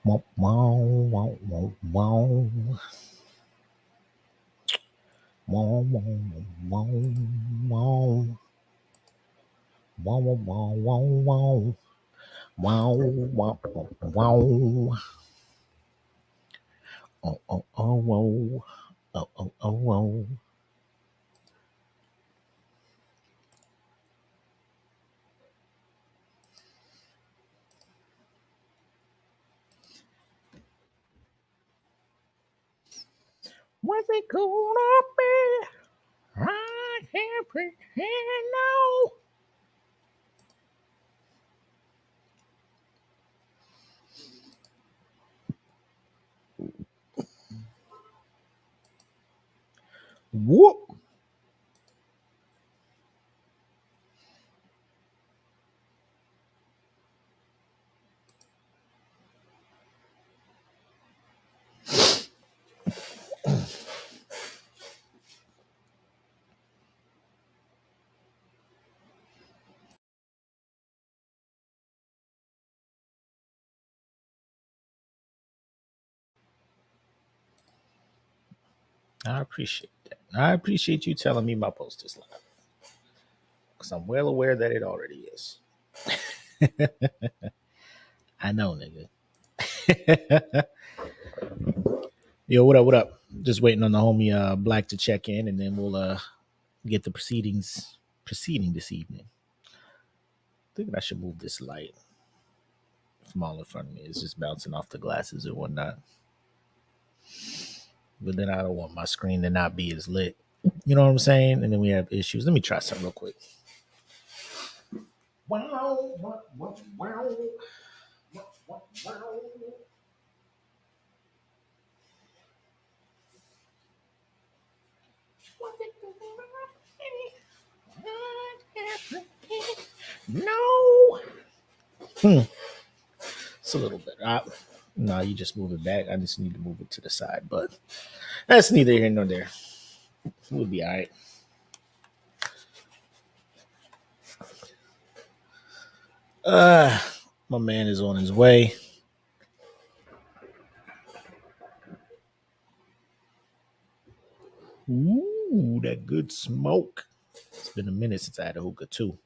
Wow, wow, wow, wow, wow. Wow, wow, wow, wow. Wow, wow, wow, wow. Wow, wow, wow. Oh, oh, oh, wow. Oh, oh, oh, wow. What's it gonna be? I can't pretend now. Whoop. I appreciate that. I appreciate you telling me my post is live because I'm well aware that it already is. I know, nigga. Yo, what up? What up? Just waiting on the homie Black to check in, and then we'll get the proceedings proceeding this evening. I think I should move this light from all in front of me. It's just bouncing off the glasses and whatnot. But then I don't want my screen to not be as lit. You know what I'm saying? And then we have issues. Let me try something real quick. Wow, wow, wow, wow, wow, wow. No. It's a little better. No, you just move it back. I just need to move it to the side, but that's neither here nor there. We'll be all right. Uh, my man is on his way. Ooh, that good smoke. It's been a minute since I had a hookah too.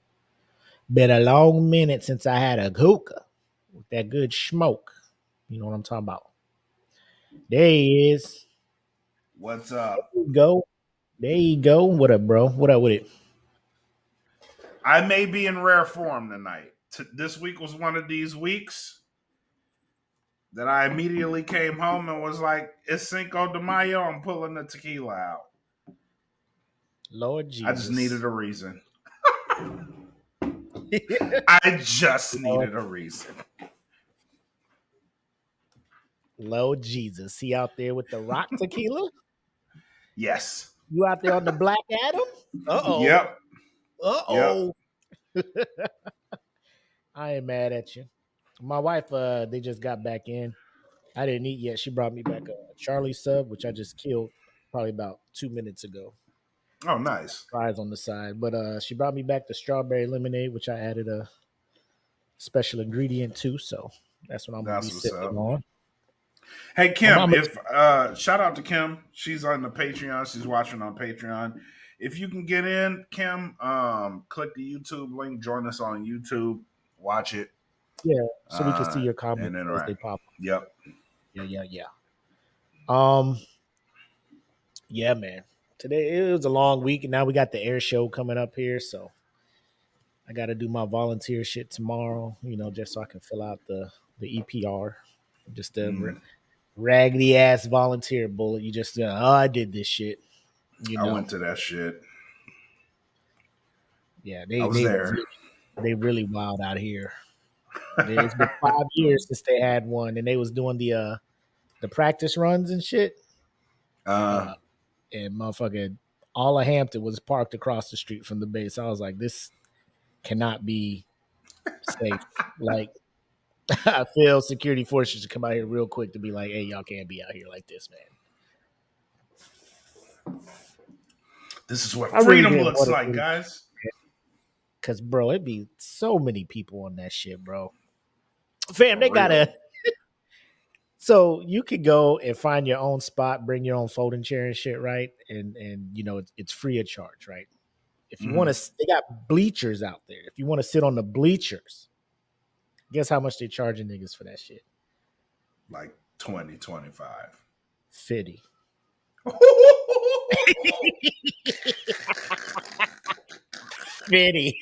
Been a long minute since I had a hookah with that good smoke. You know what I'm talking about? There he is. What's up? There you go. There you go. What up, bro? What up with it? I may be in rare form tonight. This week was one of these weeks that I immediately came home and was like, it's Cinco de Mayo. I'm pulling the tequila out. Lord I just needed Jesus. a reason. I just Lord, needed a reason. Lord Jesus. He out there with the rock tequila? Yes. You out there on the Black Adam? Uh-oh. Yep. Yep. Uh-oh. I ain't mad at you. My wife, they just got back in. I didn't eat yet. She brought me back a Charlie sub, which I just killed probably about 2 minutes ago. Oh, nice. Fries on the side. But she brought me back the strawberry lemonade, which I added a special ingredient to. So that's what I'm gonna be That's what's sipping up. on. Hey My Kim, mama, if shout out to Kim. She's on the Patreon. She's watching on Patreon. If you can get in, Kim, click the YouTube link, join us on YouTube, watch it, yeah, so we can see your and comments as they interact. pop. Yep. Yeah, yeah, yeah. Um, yeah, man. Today it was a long week, and now we got the air show coming up here, so I got to do my volunteer shit tomorrow. You know, just so I can fill out the EPR, just a Mm. raggedy ass volunteer bullet. You just oh, I did this shit. You I know, went to that shit. yeah, I was there. they really wild out here. It's been 5 years since they had one, and they was doing the practice runs and shit. Uh, Uh, and motherfucker, all of Hampton was parked across the street from the base. I was like, this cannot be safe. Like, I feel security forces should come out here real quick to be like, hey, y'all can't be out here like this, man. this is what I really freedom didn't looks want to like, do it guys. because, bro, it'd be so many people on that shit, bro. Fam, For real. So you could go and find your own spot, bring your own folding chair and shit, right? And it's free of charge, right? If you want Mhm. to, they got bleachers out there. If you want to sit on the bleachers, guess how much they charging niggas for that shit? Like 2025. 50. Fitty.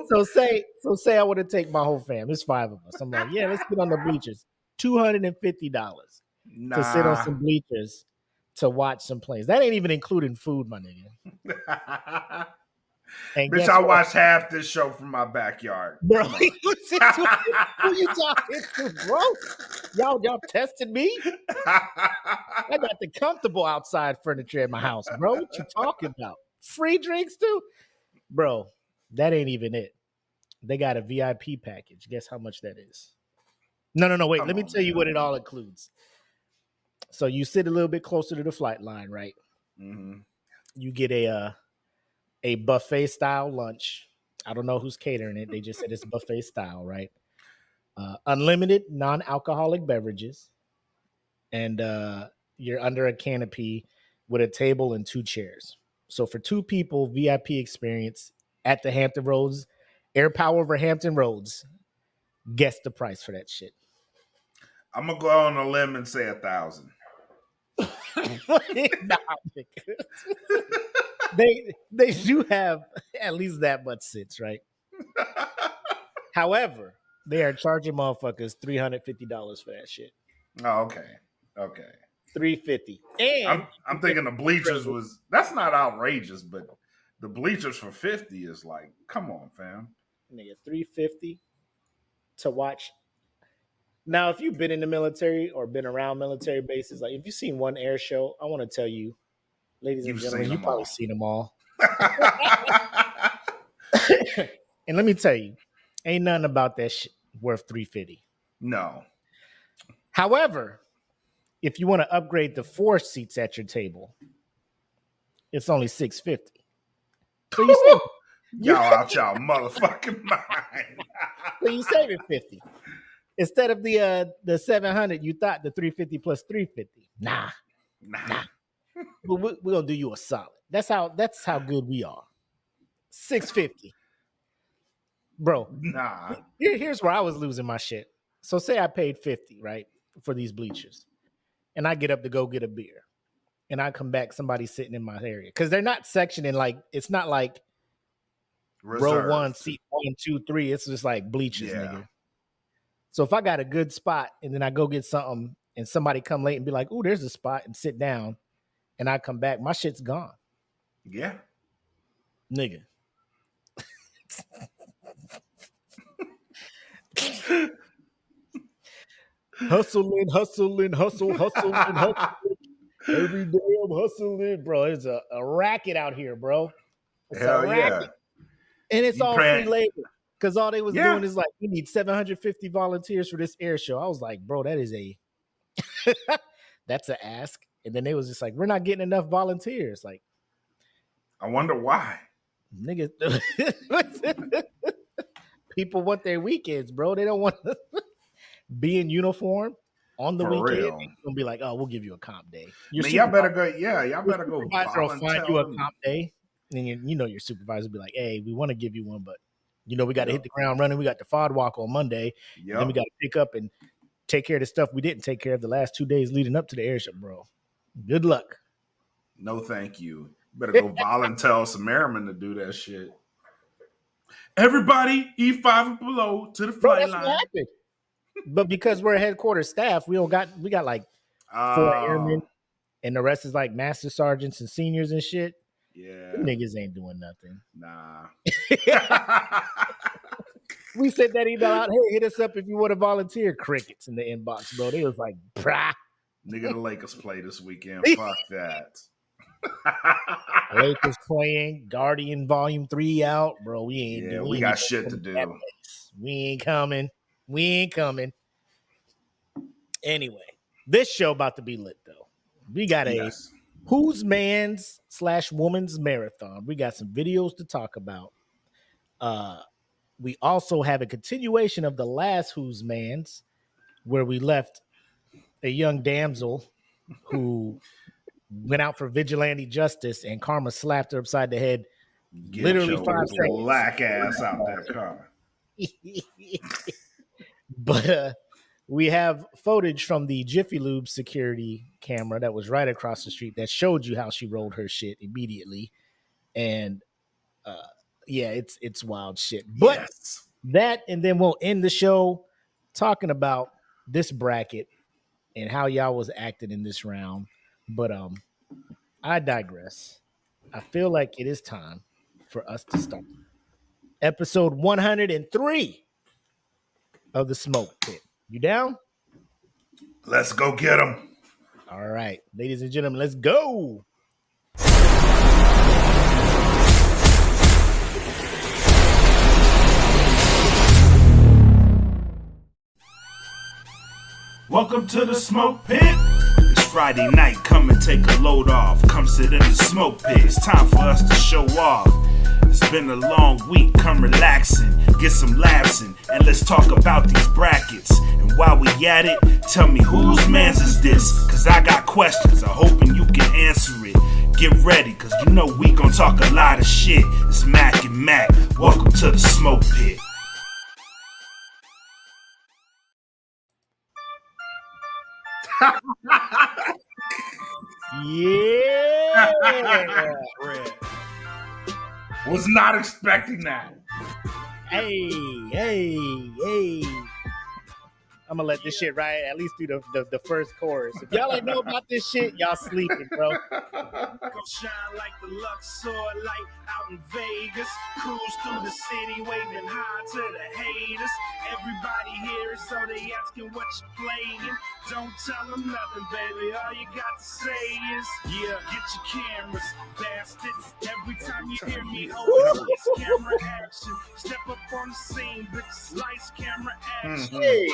So say I want to take my whole fam. There's 5 of us. I'm like, yeah, let's get on the bleachers. $250 to sit on Nah. some bleachers to watch some plays. That ain't even including food, my nigga. And Bitch, guess I what, watched half this show from my backyard. bro? Come on. Who you talking to, bro? Y'all tested me. I got the comfortable outside furniture at my house, bro. What you talking about? Free drinks too, bro. That ain't even it. They got a VIP package. Guess how much that is? No. Wait, Come let me on, tell you man. what it all includes. So you sit a little bit closer to the flight line, right? Mm-hmm. You get a buffet style lunch. I don't know who's catering it. They just said it's buffet style, right? Unlimited non-alcoholic beverages, and you're under a canopy with a table and 2 chairs. So for 2 people, VIP experience at the Hampton Roads, Air Power over Hampton Roads. Guess the price for that shit. I'm gonna go on a limb and say 1,000. Nah, they do have at least that much sense, right? However, they are charging motherfuckers $350 for that shit. Oh, okay. Okay. 350, I'm and I'm thinking the bleachers was that's not outrageous, but the bleachers for 50 is like, come on, fam. nigga 350 to watch. Now, if you've been in the military or been around military bases, like if you've seen one air show, I want to tell you, ladies and You've gentlemen, seen you them probably all. seen them all. And let me tell you, ain't nothing about that shit worth 350. No. However, if you want to upgrade the 4 seats at your table, it's only 650. So you save you Y'all out y'all motherfucking mind. so you save it 50. Instead of the 700, you thought the 350 plus 350. Nah. Nah. We're gonna do you a solid. That's how good we are. 650. Bro, Nah. here's where I was losing my shit. So say I paid 50, right, for these bleachers, and I get up to go get a beer, and I come back, somebody's sitting in my area. Because they're not sectioning, like it's not like row one, Reserved. seat 1, 2, 3. It's just like bleachers, Yeah. nigga. So if I got a good spot and then I go get something and somebody come late and be like, "Oh, there's a spot," and sit down, and I come back, my shit's gone, Yeah. nigga. Hustling, hustle. Every day I'm hustling, bro. It's a racket out here, bro. It's a Hell yeah. racket. And it's You all free praying? labor. Because all they was Yeah. doing is like, we need 750 volunteers for this air show. I was like, bro, that is that's an ask. And then they was just like, we're not getting enough volunteers. Like, I wonder why. nigga, people want their weekends, bro. They don't want to be in uniform on the For weekend. real. They're gonna be like, oh, we'll give you a comp day. Man, y'all better go. Yeah, y'all Your better go supervisor will find you a volunteer. comp day, and your supervisor will be like, "Hey, we want to give you one, but we got to hit Yep. the ground running. We got the FOD walk on Monday, and then we Yep. got to pick up and take care of the stuff we didn't take care of the last 2 days leading up to the airship, bro. Good luck." No, thank you. Better go volunteer some airmen to do that shit. Everybody, E5 and below to the Bro, flight that's what line. happened. But because we're headquarters staff, we got like 4 airmen, Oh, and the rest is like master sergeants and seniors and shit. Them yeah. niggas ain't doing nothing. Nah. We sent that email out. Hey, hit us up if you want to volunteer. Crickets in the inbox, bro. They was like, brah. Nigga, the Lakers play this weekend. Fuck that. Lakers playing, Guardian Volume 3 out, bro. Yeah, We we ain't got even shit to coming to that do. place. We ain't coming. We ain't coming. Anyway, this show about to be lit though. We got a Yes. who's man's / woman's marathon. We got some videos to talk about. We also have a continuation of the last who's man's, where we left a young damsel who went out for vigilante justice, and karma slapped her upside the head Get literally your 5 seconds. black ass out that car. But we have footage from the Jiffy Lube security camera that was right across the street that showed you how she rolled her shit immediately. And yeah, it's wild shit. But Yes. that, and then we'll end the show talking about this bracket and how y'all was acting in this round. But I digress. I feel like it is time for us to start episode 103 of the Smoke Pit. You down? Let's go get them. All right, ladies and gentlemen, let's go. Welcome to the Smoke Pit. It's Friday night, come and take a load off. Come sit in the Smoke Pit, it's time for us to show off. It's been a long week, come relaxing, get some laughs in, and let's talk about these brackets. And while we at it, tell me whose man's is this? Cause I got questions, I'm hoping you can answer it. Get ready, cause you know we gon' talk a lot of shit. It's Mac and Mac, welcome to the Smoke Pit. Yeah. Was not expecting that. Hey. I'm gonna let this shit ride at least through the first chorus. If y'all ain't know about this shit, y'all sleeping, bro. Go shine like the Luxor light out in Vegas. Cruise through the city, waving high to the haters. Everybody here, so they asking what you playing. Don't tell them nothing, baby. All you got to say is, yeah, get your cameras, bastards. Every time you hear me, hold this camera action. Step up on the scene, bitch. Lights, camera, action. Hey.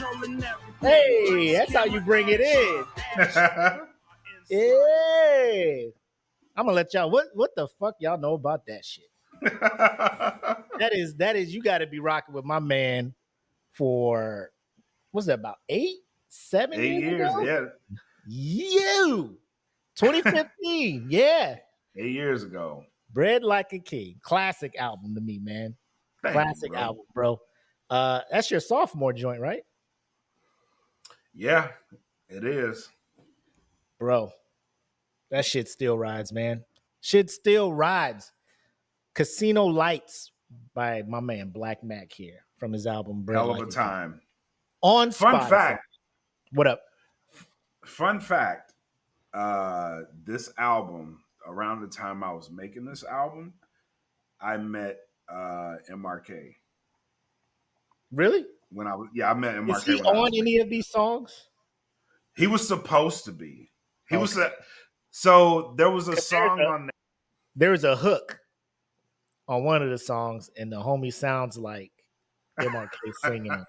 Controlling everything. Hey, that's how you bring it in. Hey. I'm gonna let y'all what the fuck y'all know about that shit. That is you gotta be rocking with my man for what's that about 7 years ago? Yeah. You 2015, yeah. 8 years ago. Bred Like a King. Classic album to me, man. Classic bro. album, bro. That's your sophomore joint, right? Yeah, it is. Bro, that shit still rides, man. Shit still rides. Casino Lights by my man Black Mac here from his album Bred Hell Like of a a time. King. On Fun Spotify. fact. What up? Fun fact. This album, around the time I was making this album, I met MRK. Really? When I met MRK. Is he on any of these songs? He was supposed to be. He was Okay. so there was a song on there. There's a hook on one of the songs, and the homie sounds like MRK singing it.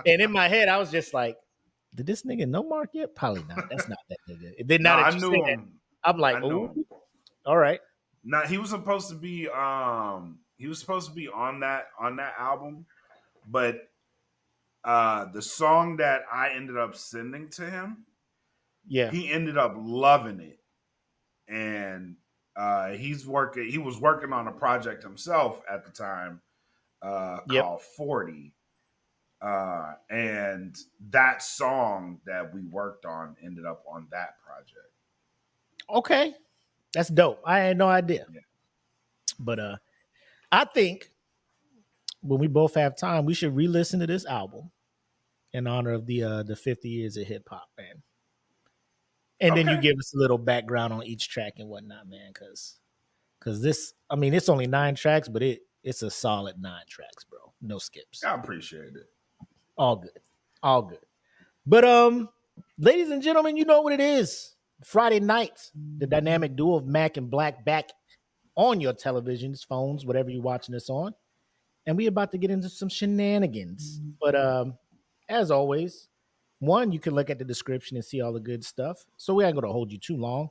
And in my head, I was just like, did this nigga know Mark yet? Probably not. That's not that nigga. Then now that I you knew say him. that, I'm like, oh, all right. Now he was supposed to be on that album, but the song that I ended up sending to him, Yeah, he ended up loving it, and he was working on a project himself at the time called 40, and that song that we worked on ended up on that project. Okay, that's dope. I had no idea. Yeah. But I think when we both have time, we should re-listen to this album in honor of the 50 years of hip hop, man. And then you give us a little background on each track and whatnot, man, because this, I mean, it's only 9 tracks, but it's a solid 9 tracks, bro. No skips. I appreciate it. All good. But ladies and gentlemen, you know what it is. Friday night, the dynamic duo of Mac and Black back on your televisions, phones, whatever you're watching this on. And we about to get into some shenanigans. But as always, one, you can look at the description and see all the good stuff. So we ain't gonna hold you too long.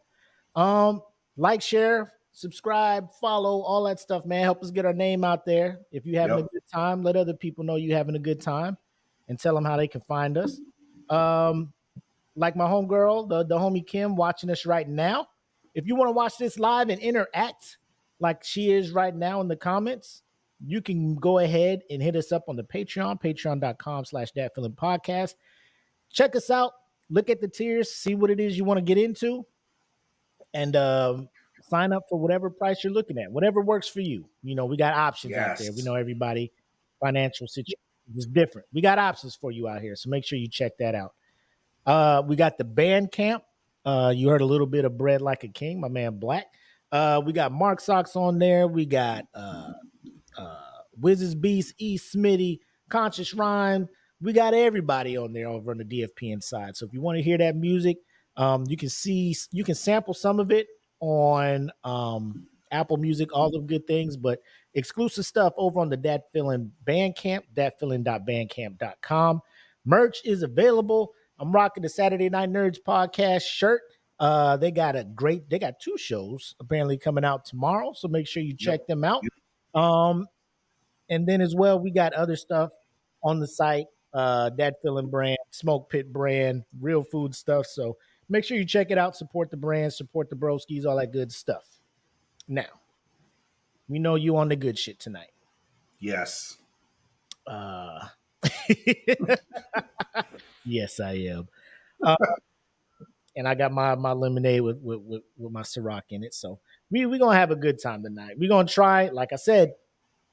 Like, share, subscribe, follow, all that stuff, man. Help us get our name out there. If you're having a good time, let other people know you're having a good time. and tell them how they can find us. Like my homegirl, the homie Kim, watching us right now. If you want to watch this live and interact like she is right now in the comments, you can go ahead and hit us up on the Patreon, patreon.com/datfeelingpodcast. Check us out. Look at the tiers, see what it is you want to get into, and sign up for whatever price you're looking at, whatever works for you. You know, we got options out there. We Yes. know everybody financial situation is different. We got options for you out here, so make sure you check that out. We got the band camp. You heard a little bit of Bread Like a King, my man Black. We got Mark Socks on there. We got Wizards Beast, E. Smitty, Conscious Rhyme. We got everybody on there over on the DFPN side. So if you want to hear that music, you can sample some of it on Apple Music, all the good things, but exclusive stuff over on the Dat Feeling Bandcamp, datfeeling.bandcamp.com. Merch is available. I'm rocking the Saturday Night Nerds podcast shirt. They got two shows apparently coming out tomorrow, so make sure you check them out. And then as well, we got other stuff on the site, Dat Feeling brand, Smoke Pit brand, real food stuff. So make sure you check it out, support the brand, support the broskies, all that good stuff. Now, we know you on the good shit tonight. Yes. Yes, I am. And I got my lemonade with my Ciroc in it. So we're going to have a good time tonight. We're going to try, like I said,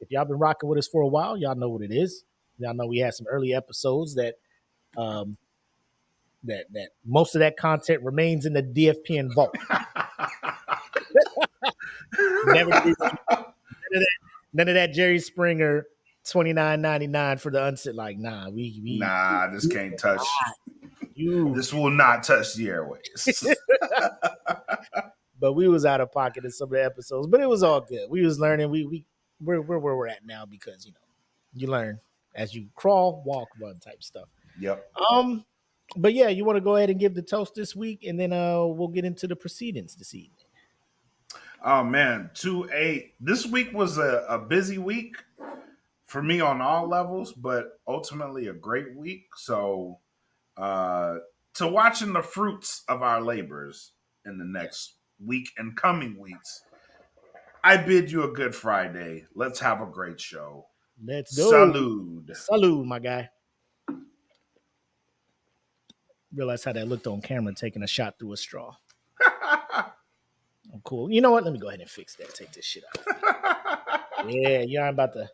if y'all been rocking with us for a while, y'all know what it is. Y'all know we had some early episodes that that most of that content remains in the DFPN vault. Never did none of that Jerry Springer $29.99 for the unsit. Like, nah, this can't touch. This will not touch the airways. But we was out of pocket in some of the episodes, but it was all good. We was learning. We're where we're at now because you learn as you crawl, walk, run type stuff. Yep. But yeah, you want to go ahead and give the toast this week, and then we'll get into the proceedings this evening. Oh man, 2-8. This week was a busy week for me on all levels, but ultimately a great week. So to watching the fruits of our labors in the next week and coming weeks, I bid you a good Friday. Let's have a great show. Let's go. Salud, my guy. Realize how that looked on camera, taking a shot through a straw. I'm cool. You know what? Let me go ahead and fix that. Take this shit out. Yeah, you aren't about to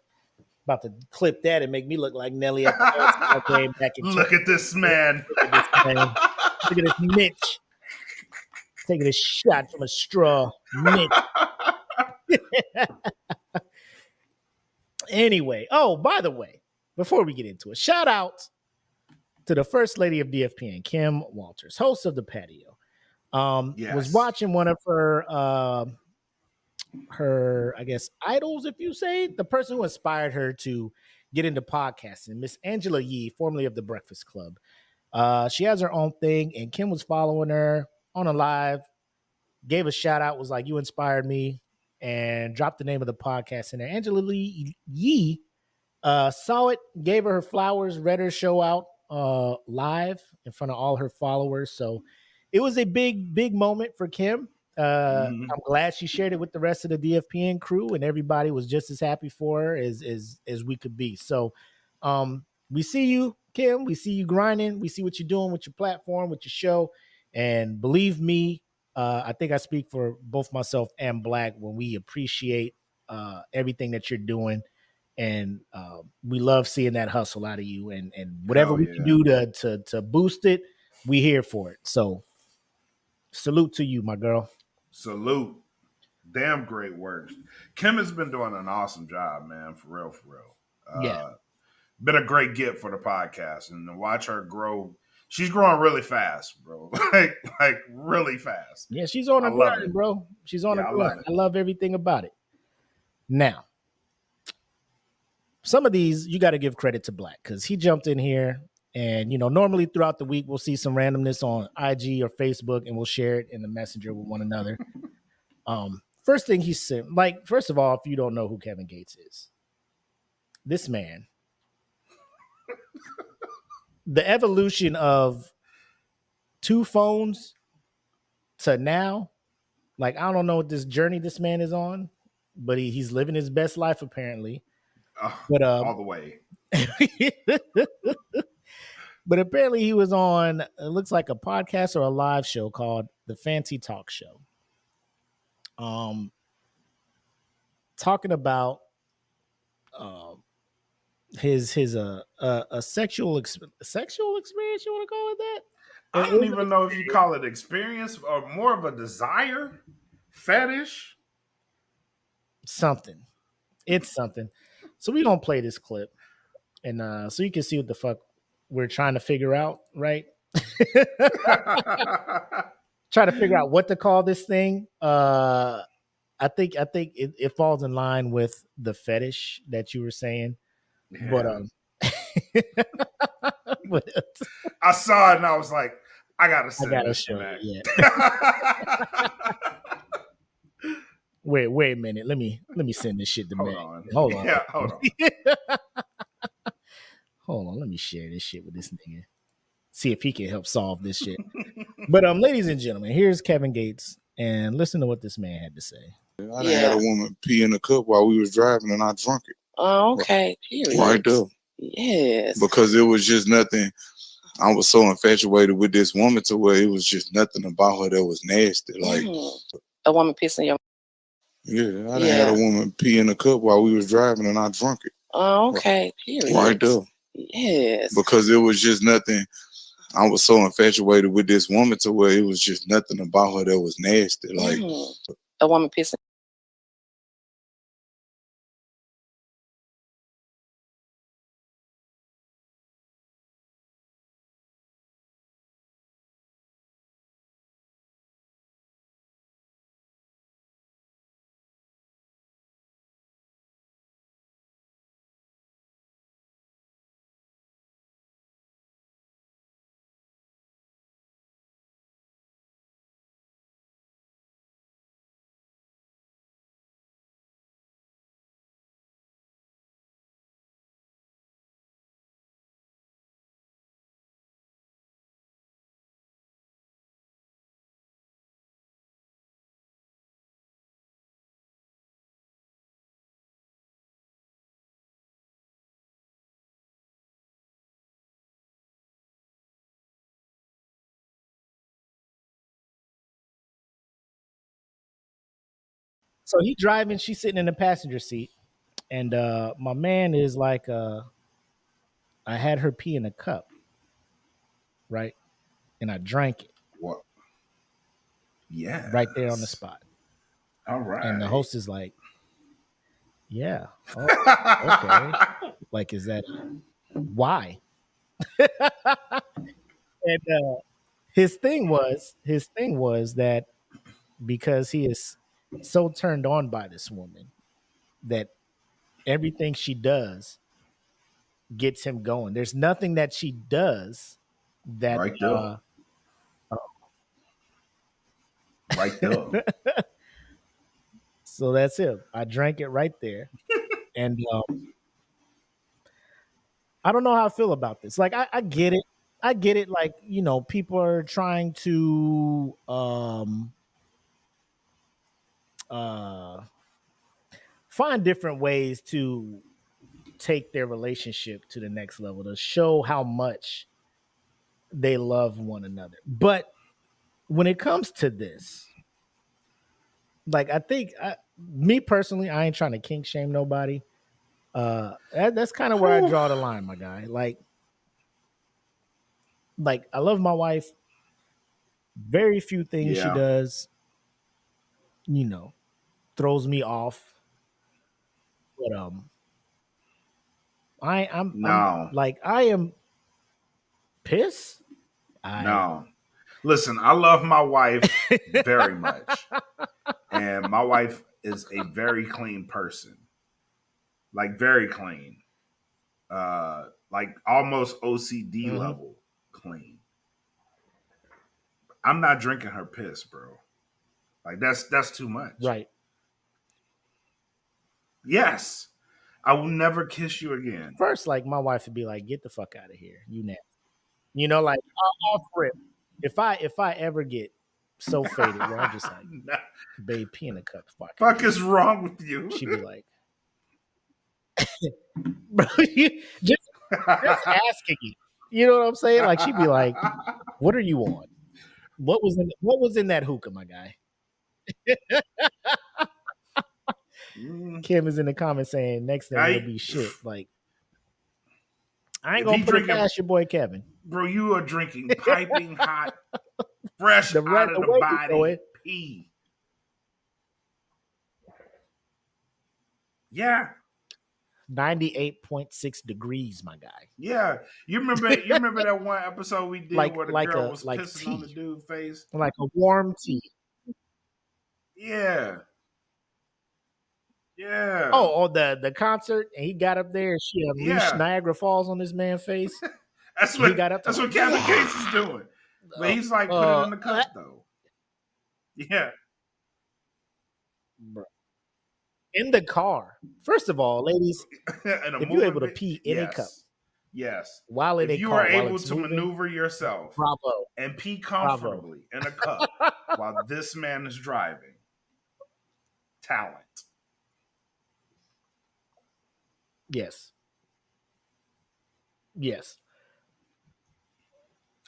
clip that and make me look like Nelly at the game back in Look at this man. Look at this Mitch. Taking a shot from a straw. Mitch. Anyway, by the way, before we get into it, shout out to the First Lady of DFPN, Kim Walters, host of The Patio. Yes. Was watching one of her I guess idols, if you say, the person who inspired her to get into podcasting, Miss Angela Yee, formerly of The Breakfast Club. She has her own thing, and Kim was following her on a live, gave a shout out, was like, "You inspired me," and dropped the name of the podcast in there. Angela Yee saw it, gave her flowers, read her show out live in front of all her followers. So it was a big moment for Kim. I'm glad she shared it with the rest of the DFPN crew, and everybody was just as happy for her as we could be. So we see you, Kim. We see you grinding. We see what you're doing with your platform, with your show. And believe me, I think I speak for both myself and Black when we appreciate everything that you're doing. And we love seeing that hustle out of you. And whatever we can do to boost it, we here for it. So salute to you, my girl. Salute. Damn great work. Kim has been doing an awesome job, man. For real. Yeah. Been a great gift for the podcast. And to watch her grow, she's growing really fast, bro. like really fast. Yeah, she's on her grind, bro. She's on her grind. I love everything about it. Now, some of these you got to give credit to Black because he jumped in here. And, normally throughout the week, we'll see some randomness on IG or Facebook, and we'll share it in the messenger with one another. First thing he said, first of all, if you don't know who Kevin Gates is, this man the evolution of two phones to now, like I don't know what this journey this man is on, but he's living his best life apparently. But All the way. but apparently he was on it looks like a podcast or a live show called The Fancy Talk Show. Talking about his a sexual experience, you want to call it that? I don't even know if you call it experience or more of a desire, fetish. Something. It's something. So we gonna play this clip, and so you can see what the fuck we're trying to figure out, right? Try to figure out what to call this thing. I think it falls in line with the fetish that you were saying, Yeah. but I saw it and I was like, I gotta send gotta this show back. you, wait a minute. Let me send this shit to Hold Meg. on. Hold on. Yeah, hold on. Hold on. Let me share this shit with this nigga. See if he can help solve this shit. But ladies and gentlemen, here's Kevin Gates, and listen to what this man had to say. I done had a woman pee in a cup while we was driving, and I drunk it. Oh, okay. Period. Right there. Yes. Because it was just nothing. I was so infatuated with this woman to where it was just nothing about her that was nasty. Like a woman pissing your. Yeah, I done had a woman pee in a cup while we was driving, and I drunk it. Oh, okay. Period. Right there. Yes. Because it was just nothing. I was so infatuated with this woman to where it was just nothing about her that was nasty. Like a woman pissing. So he driving, she's sitting in the passenger seat, and my man is like, I had her pee in a cup, right, and I drank it. What? Yeah. Right there on the spot. All right. And the host is like, yeah, okay. Like, is that why? And his thing was that because he is so turned on by this woman that everything she does gets him going. There's nothing that she does that right there. Right there. So that's it. I drank it right there. And I don't know how I feel about this. Like I get it. I get it. Like, you know, people are trying to find different ways to take their relationship to the next level, to show how much they love one another. But when it comes to this, like, I think me personally, I ain't trying to kink shame nobody. That's kind of where I draw the line, my guy. Like I love my wife. Very few things she does, you know, throws me off. But I'm like, I am pissed. No. Listen, I love my wife very much. And my wife is a very clean person. Like very clean. Like almost OCD level clean. I'm not drinking her piss, bro. Like that's too much. Right. Yes. I will never kiss you again. First, like, my wife would be like, get the fuck out of here. You nasty. You know, like off rip. If I ever get so faded where I'm just like, Nah, babe, pee in a cup if I can fuck get is it. wrong with you? She'd be like, bro, you just asking it. You know what I'm saying? Like she'd be like, what are you on? What was in that hookah, my guy? Kim is in the comments saying next name will be shit. Like, I ain't if gonna he put it drinking, past your boy Kevin. bro, you are drinking piping hot, fresh The out of the way you throw body it, pee. Yeah, 98.6 degrees, my guy. yeah. You remember that one episode we did Like where the like girl a was like pissing on the tea, dude's face? like a warm tea. Yeah, yeah, Oh, the concert, and he got up there and she unleashed yeah. Niagara Falls on this man's face. That's He what got up to like, Kevin yeah. Gates is doing. But Uh, he's like, put it in the cup though. Yeah, bro. In the car. First of all, ladies, in a if you're able to moving pee in a cup yes. while in If a you car are while able it's to moving, maneuver yourself bravo, and pee bravo. comfortably in a cup while this man is driving, talent. Yes, yes.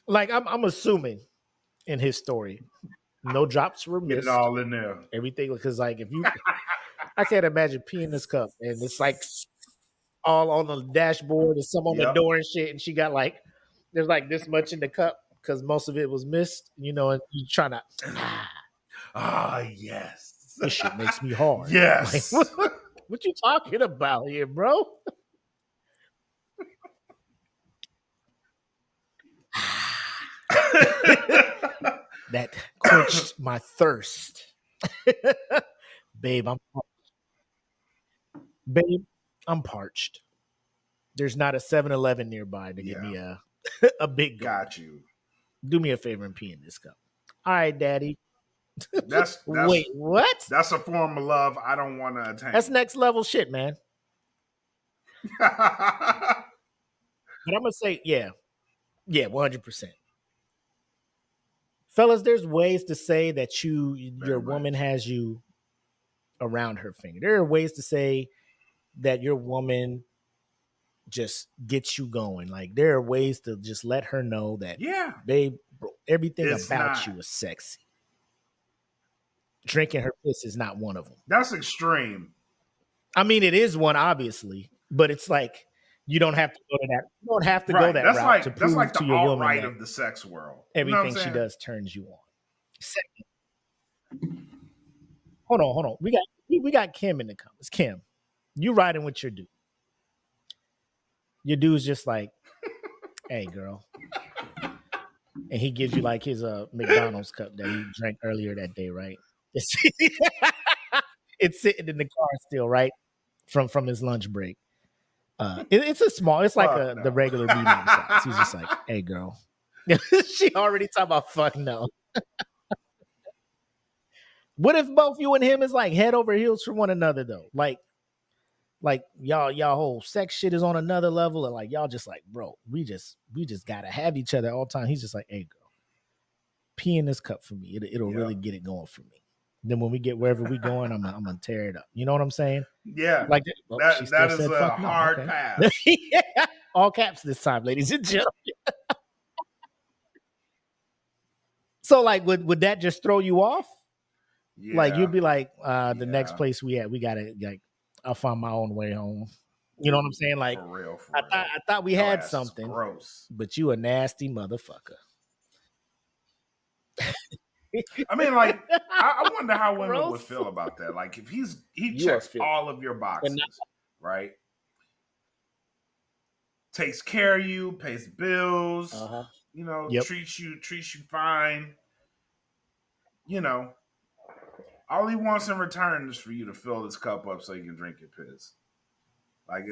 Like I'm assuming in his story, no drops were Get it missed. all in there. Everything because like if you, I can't imagine peeing this cup and it's like all on the dashboard and some on the Yep. door and shit, and she got like there's like this much in the cup because most of it was missed. You know, and you trying to. Yes. This shit makes me hard. Yes. Like, what you talking about here, bro? That quenched my thirst. Babe, I'm parched. There's not a 7-Eleven nearby to give me a big gulp. Got you. Do me a favor and pee in this cup. All right, daddy. That's Wait, what? That's a form of love I don't want to attain. That's next level shit, man. But I'm gonna say, yeah, 100%. Fellas, there's ways to say that your woman has you around her finger. There are ways to say that your woman just gets you going. Like there are ways to just let her know that, babe, bro, everything about you is sexy. Drinking her piss is not one of them. That's extreme. I mean, it is one, obviously, but it's like you don't have to go to that. You don't have to go that route to prove to your woman that of the sex world. Everything she does turns you on. Second, hold on. We got Kim in the comments. Kim, you riding with your dude. Your dude's just like, hey, girl. And he gives you like his McDonald's cup that he drank earlier that day, right? It's sitting in the car still, right? From his lunch break. It's like the regular medium size. He's just like, hey, girl. She already talking about fuck no. What if both you and him is like head over heels for one another though? Like y'all whole sex shit is on another level, and like y'all just like, bro, we just gotta have each other all the time. He's just like, hey girl, pee in this cup for me. It'll really get it going for me. Then when we get wherever we going, I'm gonna tear it up. You know what I'm saying? Yeah. Like she still said a hard pass. Yeah. All caps this time, ladies and gentlemen. So like would that just throw you off? Yeah. Like you'd be like, the next place we gotta like I'll find my own way home. You know what I'm saying? Like for real. I thought we had something, gross. But you a nasty motherfucker. I mean, like, I wonder how women would feel about that. Like, if he checks all of your boxes, right? Takes care of you, pays bills, you know, treats you fine. You know, all he wants in return is for you to fill this cup up so you can drink your piss. Like,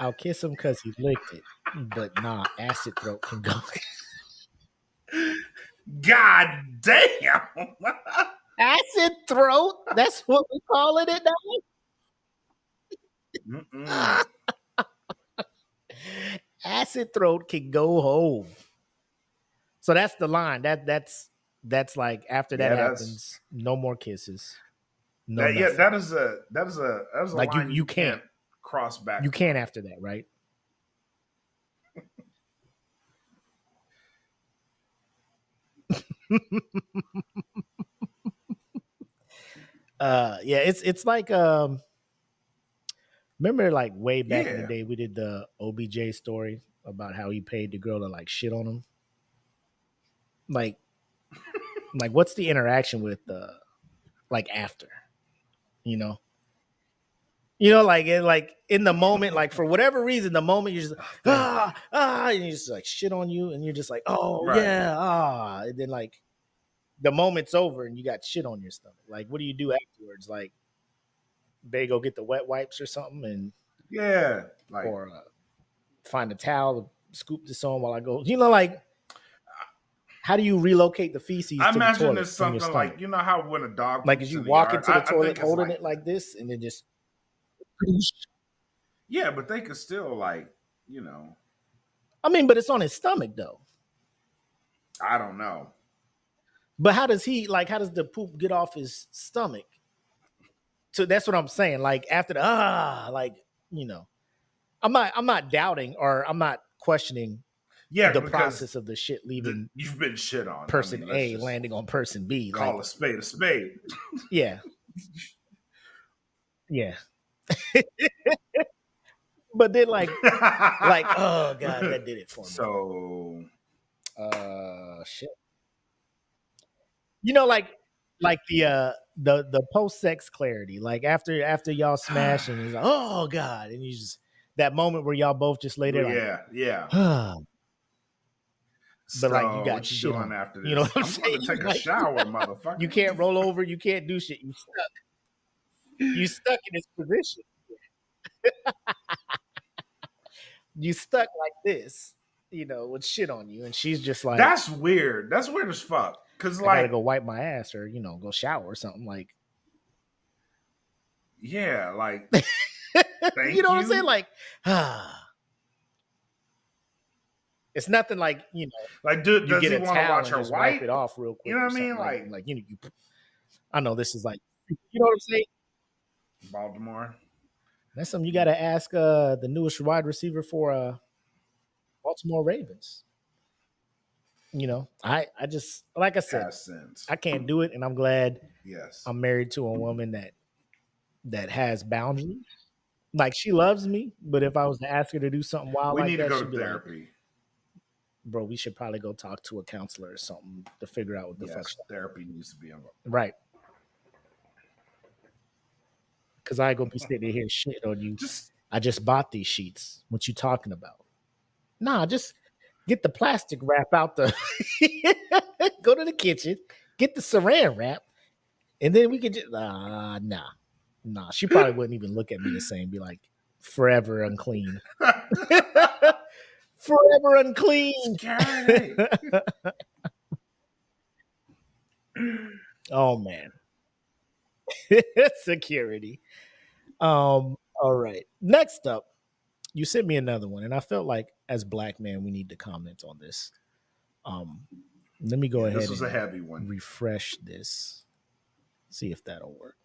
I'll kiss him because he licked it, but nah, acid throat can go. God damn! Acid throat? That's what we calling it now? flaccid throat can go home. So that's the line. That's like after that happens, no more kisses. No, that nothing. is a like line you can't cross back. You can't after that, right? Yeah, it's like remember like way back in the day we did the OBJ story about how he paid the girl to like shit on him. Like what's the interaction with like after, you know? Like in the moment, like for whatever reason, the moment you're just and you just like shit on you, and you're just like, oh Right. yeah, and then like the moment's over and you got shit on your stomach. Like, what do you do afterwards? Like, babe, go get the wet wipes or something, and like or find a towel to scoop this on while I go. Like, how do you relocate the feces? I to imagine the toilet it's from your something stomach? like, you know how when a dog like poops as you in the walk yard, into the I toilet think it's holding like, it like this, and then just yeah, but they could still like, I mean, but it's on his stomach though. I don't know. But how does the poop get off his stomach? So that's what I'm saying. Like after the I'm not doubting or I'm not questioning the process of the shit leaving you've been shit on. person A landing on person B. Call like a spade a spade. Yeah. Yeah. But then like oh god, that did it for me. So shit. Like the post sex clarity, like after y'all smash and he's like, oh god, and you just that moment where y'all both just lay there like, yeah. But like you got shit on after this. You know what I'm going saying? to take a Like, shower, motherfucker. You can't roll over, you can't do shit. You stuck in this position. You stuck like this, with shit on you, and she's just like, that's weird. That's weird as fuck. Cause I like, gotta go wipe my ass or go shower or something. Like, yeah, like you know what I'm saying? Like, it's nothing like like you does get he a want to towel watch and her just wipe wipe it off real quick. You know what I mean? Like I know this is like, you know what I'm saying? Baltimore. That's something you got to ask the newest wide receiver for Baltimore Ravens. I just, like I said, I can't do it, and I'm glad I'm married to a woman that has boundaries. Like, she loves me, but if I was to ask her to do something wild we like need that, to go she'd to be therapy. like, bro, we should probably go talk to a counselor or something to figure out what the fuck. Therapy needs to be involved. Right. Because I ain't gonna be sitting here shit on you. I just bought these sheets. What you talking about? Nah, just get the plastic wrap out the go to the kitchen, get the saran wrap, and then we could just nah. She probably wouldn't even look at me the same, be like, forever unclean. Forever unclean. Oh man. Security. All right. Next up, you sent me another one, and I felt like as black men, we need to comment on this. Let me go ahead. This was a heavy one. Refresh this. See if that'll work.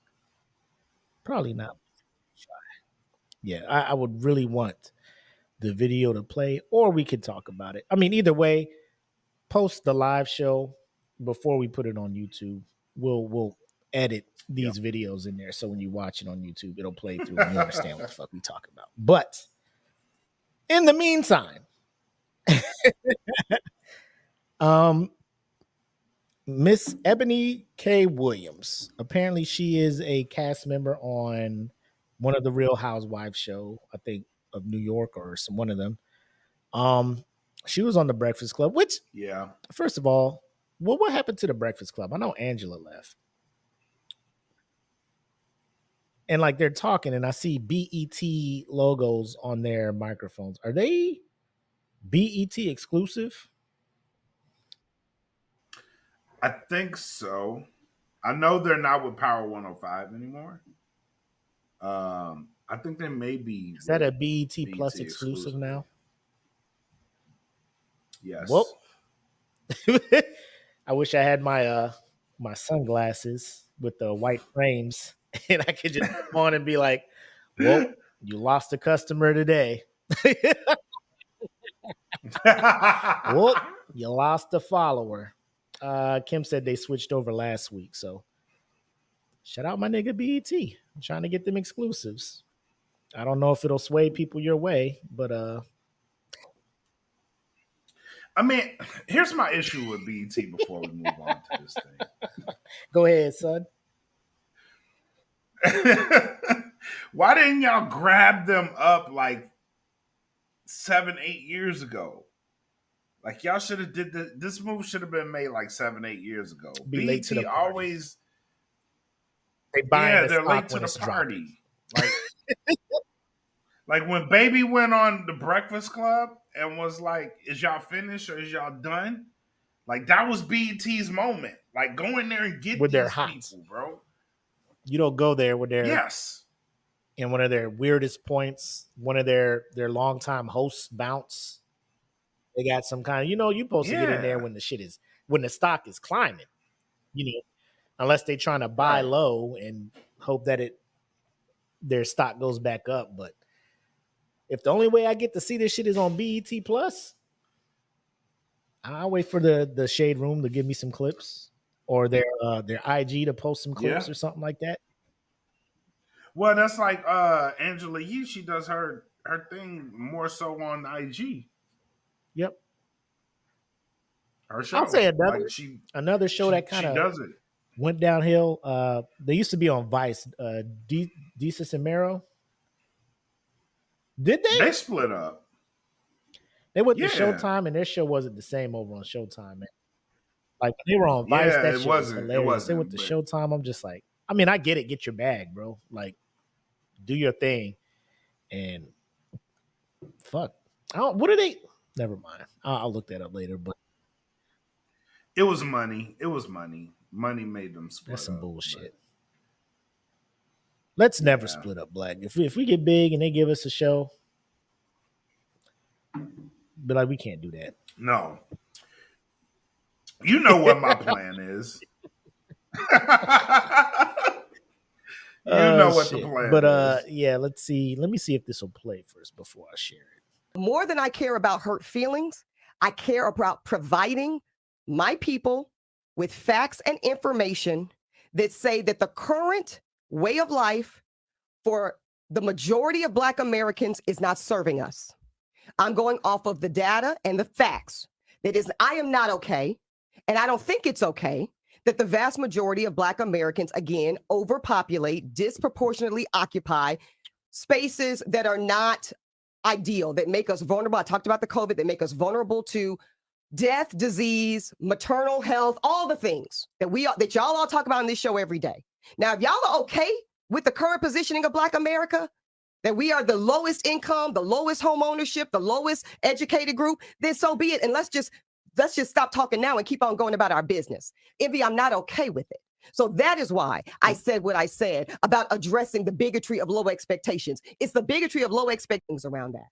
Probably not. Yeah, I would really want the video to play, or we could talk about it. I mean, either way, post the live show before we put it on YouTube. We'll edit these videos in there, so when you watch it on YouTube, it'll play through and you understand what the fuck we talk about. But in the meantime, Miss Eboni K. Williams. Apparently, she is a cast member on one of the Real Housewives show, I think, of New York or one of them. She was on the Breakfast Club, which, first of all, what happened to the Breakfast Club? I know Angela left. And like they're talking, and I see BET logos on their microphones. Are they BET exclusive? I think so. I know they're not with Power 105 anymore. I think they may be. Is that a BET Plus exclusive now? Whoop. Yes. I wish I had my sunglasses with the white frames, and I could just put 'em on and be like, "Well, you lost a customer today. Whoop, you lost a follower." Kim said they switched over last week, so shout out my nigga BET. I'm trying to get them exclusives. I don't know if it'll sway people your way, but I mean, here's my issue with BET before we move on to this go ahead, son. thing. Why didn't y'all grab them up like 7-8 years ago? Like y'all should have did this move should have been made like 7-8 years ago. Be late to the BET party. always They buying the they're stock late to when the it's dropping. party. Like when Baby went on the Breakfast Club and was like, "Is y'all finished or is y'all done?" Like that was BET's moment. Like go in there and get When they're these hot. people, bro. You don't go there when they're Yes. in one of their weirdest points, one of their longtime hosts bounce. They got some kind of, you're supposed to get in there Yeah. when the stock is climbing, unless they're trying to buy Right. low and hope that their stock goes back up. But if the only way I get to see this shit is on BET Plus, I'll wait for the Shade Room to give me some clips or their IG to post some clips Yeah. or something like that. Well, that's like Angela Yee. She does her thing more so on IG. Yep. Her show. I'll say like another show that kind she of does it. went downhill. They used to be on Vice. Desus and Mero. Did they? They split up. They went to Yeah. Showtime, and their show wasn't the same over on Showtime, man. Like when they were on Vice, Yeah, that it shit was wasn't. It hilarious. They wasn't, went to but- Showtime. I'm just like, I mean, I get it. Get your bag, bro. Like, do your thing. And fuck, what are they? Never mind. I'll look that up later. But It was money. It was money. Money made them split. that's some up, bullshit. Let's never Yeah. split up, Black. If we get big and they give us a show, but like we can't do that. No. You know what my plan is. You know what the plan But is. yeah, let's see. Let me see if this will play first before I share it. More than I care about hurt feelings, I care about providing my people with facts and information that say that the current way of life for the majority of Black Americans is not serving us. I'm going off of the data and the facts. I am not okay, and I don't think it's okay that the vast majority of Black Americans, again, overpopulate, disproportionately occupy spaces that are not ideal, that make us vulnerable. I talked about the COVID, that make us vulnerable to death, disease, maternal health, all the things that y'all all talk about on this show every day. Now, if y'all are okay with the current positioning of Black America, that we are the lowest income, the lowest home ownership, the lowest educated group, then so be it. And let's just stop talking now and keep on going about our business. Envy, I'm not okay with it. So that is why I said what I said about addressing the bigotry of low expectations. It's the bigotry of low expectations around that.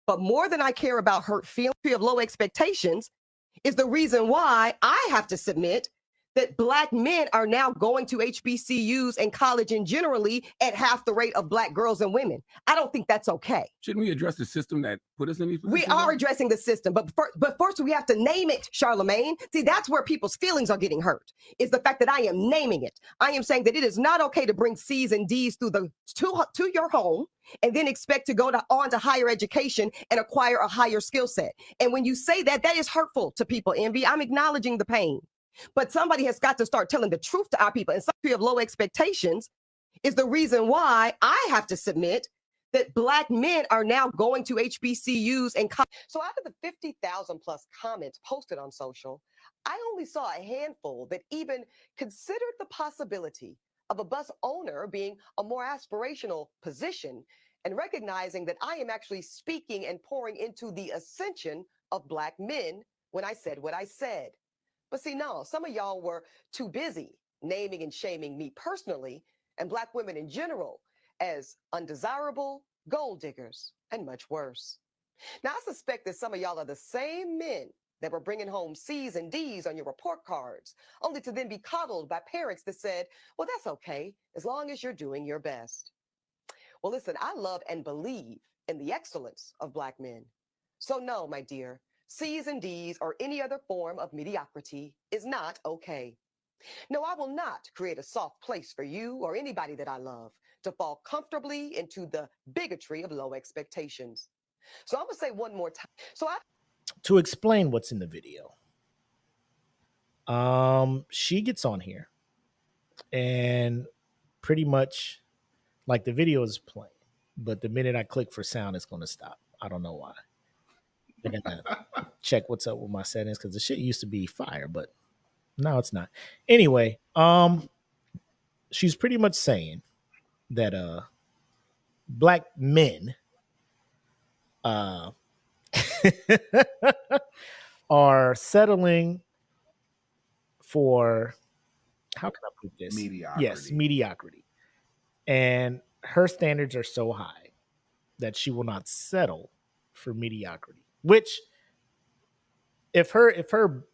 But more than I care about hurt feelings of low expectations is the reason why I have to submit that Black men are now going to HBCUs and college and generally at half the rate of Black girls and women. I don't think that's okay. Shouldn't we address the system that put us in these positions? We are addressing the system, but first we have to name it, Charlemagne. See, that's where people's feelings are getting hurt, is the fact that I am naming it. I am saying that it is not okay to bring C's and D's to your home and then expect to go on to higher education and acquire a higher skill set. And when you say that, that is hurtful to people, Envy. I'm acknowledging the pain. But somebody has got to start telling the truth to our people. And some of low expectations is the reason why I have to submit that Black men are now going to HBCUs and so out of the 50,000 plus comments posted on social, I only saw a handful that even considered the possibility of a bus owner being a more aspirational position and recognizing that I am actually speaking and pouring into the ascension of Black men when I said what I said. But see, no, some of y'all were too busy naming and shaming me personally and Black women in general as undesirable, gold diggers, and much worse. Now, I suspect that some of y'all are the same men that were bringing home C's and D's on your report cards, only to then be coddled by parents that said, well, that's okay, as long as you're doing your best. Well, listen, I love and believe in the excellence of Black men. So no, my dear, C's and D's or any other form of mediocrity is not okay. No, I will not create a soft place for you or anybody that I love to fall comfortably into the bigotry of low expectations. So I'm going to say one more time. To explain what's in the video, she gets on here and pretty much like the video is playing, but the minute I click for sound, it's going to stop. I don't know why. I gotta check what's up with my settings because the shit used to be fire, but now it's not. Anyway, she's pretty much saying that Black men are settling for, how can I put this? Mediocrity. Yes, mediocrity. And her standards are so high that she will not settle for mediocrity. Which, if her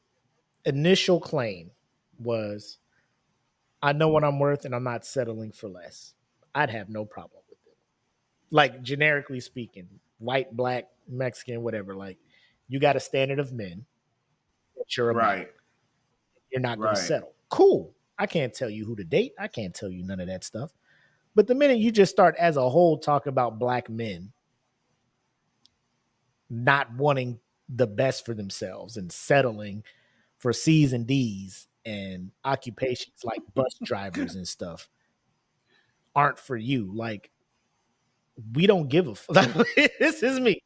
initial claim was, I know what I'm worth and I'm not settling for less, I'd have no problem with it. Like, generically speaking, white, black, Mexican, whatever, like, you got a standard of men that you're about. Right. You're not going to settle. Cool. I can't tell you who to date. I can't tell you none of that stuff. But the minute you just start as a whole talking about Black men not wanting the best for themselves and settling for C's and D's and occupations like bus drivers and stuff aren't for you. Like, we don't give a fuck. This is me.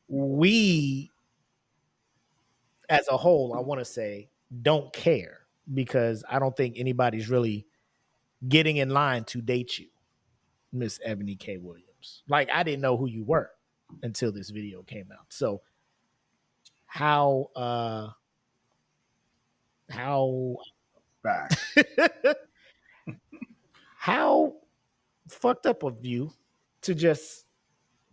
We, as a whole, I want to say, don't care because I don't think anybody's really getting in line to date you, Miss Eboni K. Williams. Like, I didn't know who you were until this video came out. So how Back. how fucked up of you to just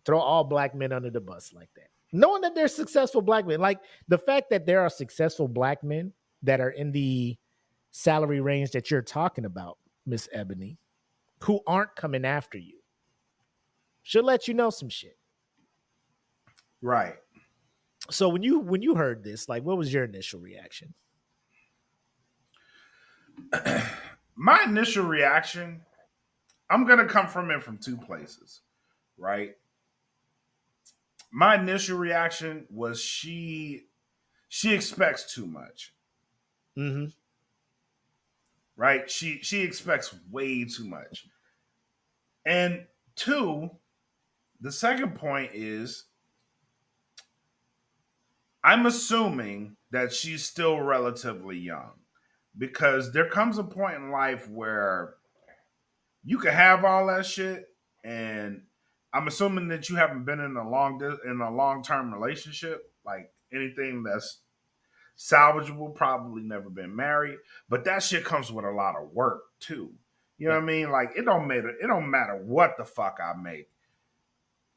throw all Black men under the bus like that, knowing that they're successful Black men. Like, the fact that there are successful Black men that are in the salary range that you're talking about, Miss Eboni, who aren't coming after you, should let you know some shit. Right. So when you heard this, like, what was your initial reaction? My initial reaction, I'm going to come from it from two places, right? My initial reaction was she expects too much. Mm-hmm. Right? She expects way too much. And two, the second point is, I'm assuming that she's still relatively young because there comes a point in life where you can have all that shit, and I'm assuming that you haven't been in a long-term relationship, like anything that's salvageable, probably never been married, but that shit comes with a lot of work too. You know what I mean? Like, it don't matter what the fuck I make.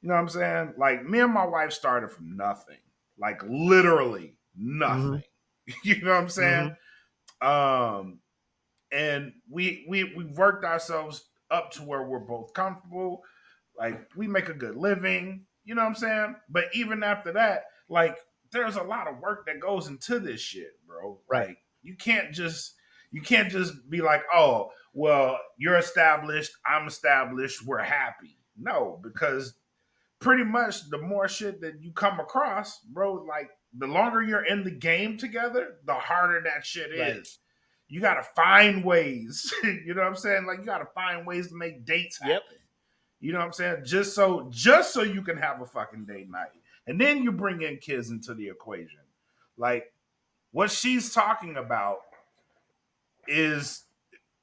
You know what I'm saying? Like, me and my wife started from nothing. Like, literally nothing. Mm-hmm. You know what I'm saying? Mm-hmm. And we worked ourselves up to where we're both comfortable. Like, we make a good living. You know what I'm saying? But even after that, like, there's a lot of work that goes into this shit, bro. Right. Like, you can't just be like, oh, well, you're established, I'm established, we're happy. No, because pretty much the more shit that you come across, bro, like, the longer you're in the game together, the harder that shit is. You got to find ways. You know what I'm saying? Like, you got to find ways to make dates happen. Yep. You know what I'm saying? Just so you can have a fucking date night. And then you bring in kids into the equation. Like, what she's talking about is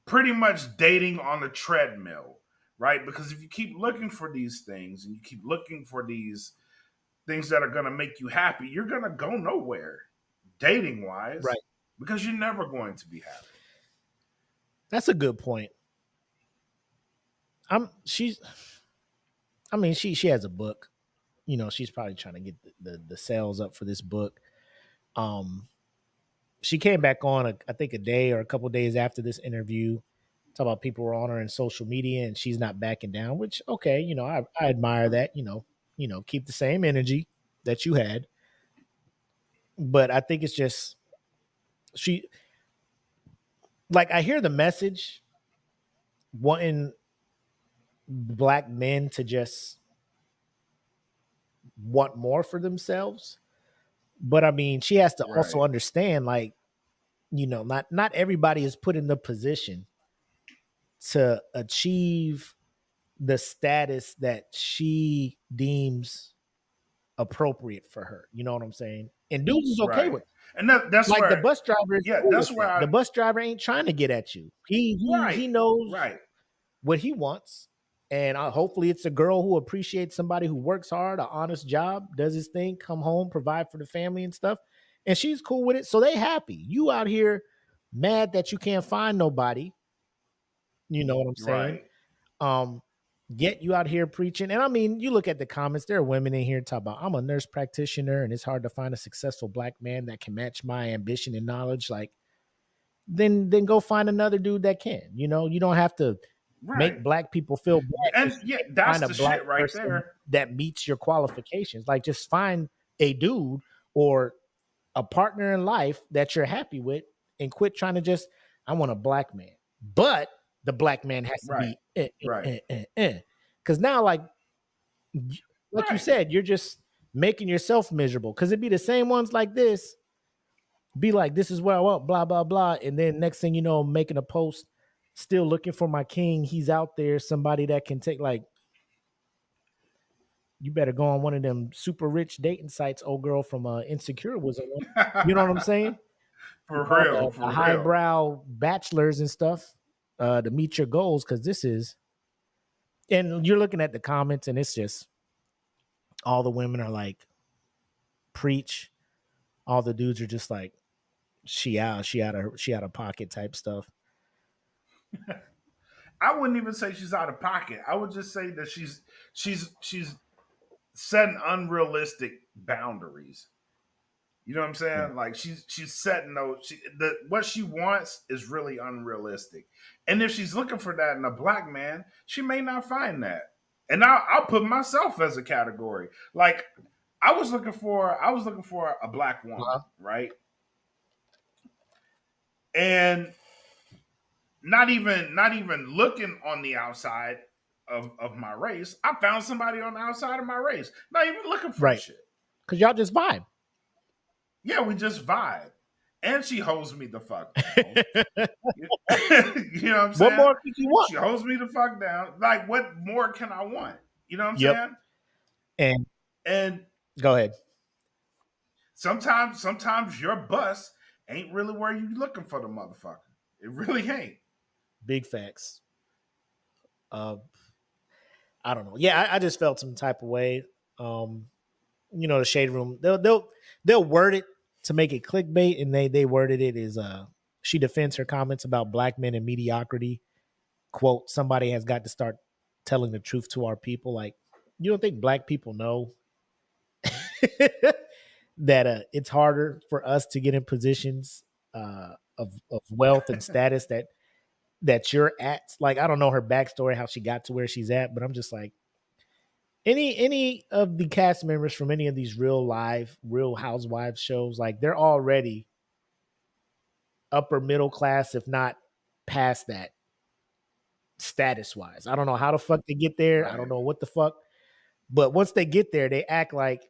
pretty much dating on a treadmill, right? Because if you keep looking for these things and you keep looking for these things that are going to make you happy, you're going to go nowhere dating wise, right? Because you're never going to be happy. That's a good point. She has a book. you know, she's probably trying to get the sales up for this book. She came back on, I think, a day or a couple days after this interview. Talk about people were on her in social media, and she's not backing down. Which, okay, you know, I admire that. You know, keep the same energy that you had. But I think it's just she, like, I hear the message wanting black men to just want more for themselves. But I mean, she has to also Right. understand, like, you know, not everybody is put in the position to achieve the status that she deems appropriate for her. You know what I'm saying? And dudes is okay Right. with it. And that's Like the where, bus driver is yeah, cool with that's where that. The bus driver ain't trying to get at you. He right, knows right, what he wants. And hopefully it's a girl who appreciates somebody who works hard, an honest job, does his thing, come home, provide for the family and stuff. And she's cool with it. So they happy. You out here mad that you can't find nobody. You know what I'm saying? right. Um, Get you out here preaching. And I mean, you look at the comments, there are women in here talk about, I'm a nurse practitioner and it's hard to find a successful black man that can match my ambition and knowledge. Like, then go find another dude that can. You know, you don't have to Right. make black people feel bad And because you yeah, can't that's find a the black shit right person there. that meets your qualifications. Like, just find a dude or a partner in life that you're happy with and quit trying to just, I want a black man. But the black man has to Right. be Right. because now, like you Right. said, you're just making yourself miserable. Because it'd be the same ones like this, be like, this is where I want, blah, blah, blah. And then next thing you know, I'm making a post, still looking for my king. He's out there, somebody that can take, like, you better go on one of them super rich dating sites. Old girl from Insecure was on one. You know what I'm saying? For All real, the for real. highbrow bachelors and stuff to meet your goals. Because this is, and you're looking at the comments, and it's just all the women are like, preach. All the dudes are just like, she out of pocket type stuff. I wouldn't even say she's out of pocket. I would just say that she's setting unrealistic boundaries. You know what I'm Yeah. saying? Like she's setting those. What she wants is really unrealistic, and if she's looking for that in a black man, she may not find that. And I'll put myself as a category. Like I was looking for a black woman, right? And not even looking on the outside of my race. I found somebody on the outside of my race. Not even looking for the Right. shit. Because y'all just vibe. Yeah, we just vibe. And she holds me the fuck down. You know what I'm What saying? more could you want? She holds me the fuck down. Like, what more can I want? You know what I'm Yep. saying? And And go ahead. sometimes your bus ain't really where you looking for the motherfucker. It really ain't. Big facts. I don't know. Yeah, I just felt some type of way. You know, the shade room, they'll word it to make it clickbait, and they worded it as she defends her comments about black men and mediocrity. Quote, somebody has got to start telling the truth to our people. Like, you don't think black people know that it's harder for us to get in positions of wealth and status that you're at? Like, I don't know her backstory, how she got to where she's at, but I'm just like, any of the cast members from any of these real housewives shows, like, they're already upper middle class, if not past that, status wise. I don't know how the fuck they get there. I don't Right. know what the fuck, but once they get there, they act like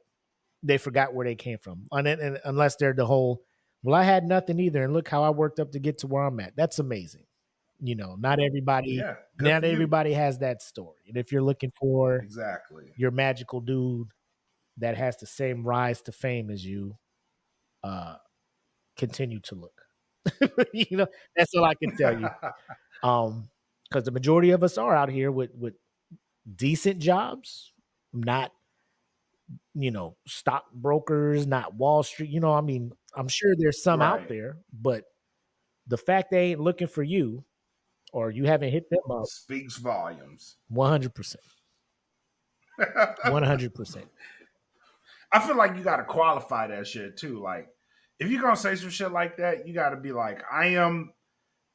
they forgot where they came from. And unless they're the whole, well, I had nothing either, and look how I worked up to get to where I'm at. That's amazing. You know, not everybody Yeah. Good for you. has that story. And if you're looking for Exactly. your magical dude that has the same rise to fame as you, continue to look. You know, that's all I can tell you. Because the majority of us are out here with decent jobs, not, you know, stockbrokers, not Wall Street. You know, I mean, I'm sure there's some out Right. there, but the fact they ain't looking for you or you haven't hit them up, Speaks volumes. 100%. 100%. I feel like you got to qualify that shit too. Like, if you're gonna say some shit like that, you got to be like,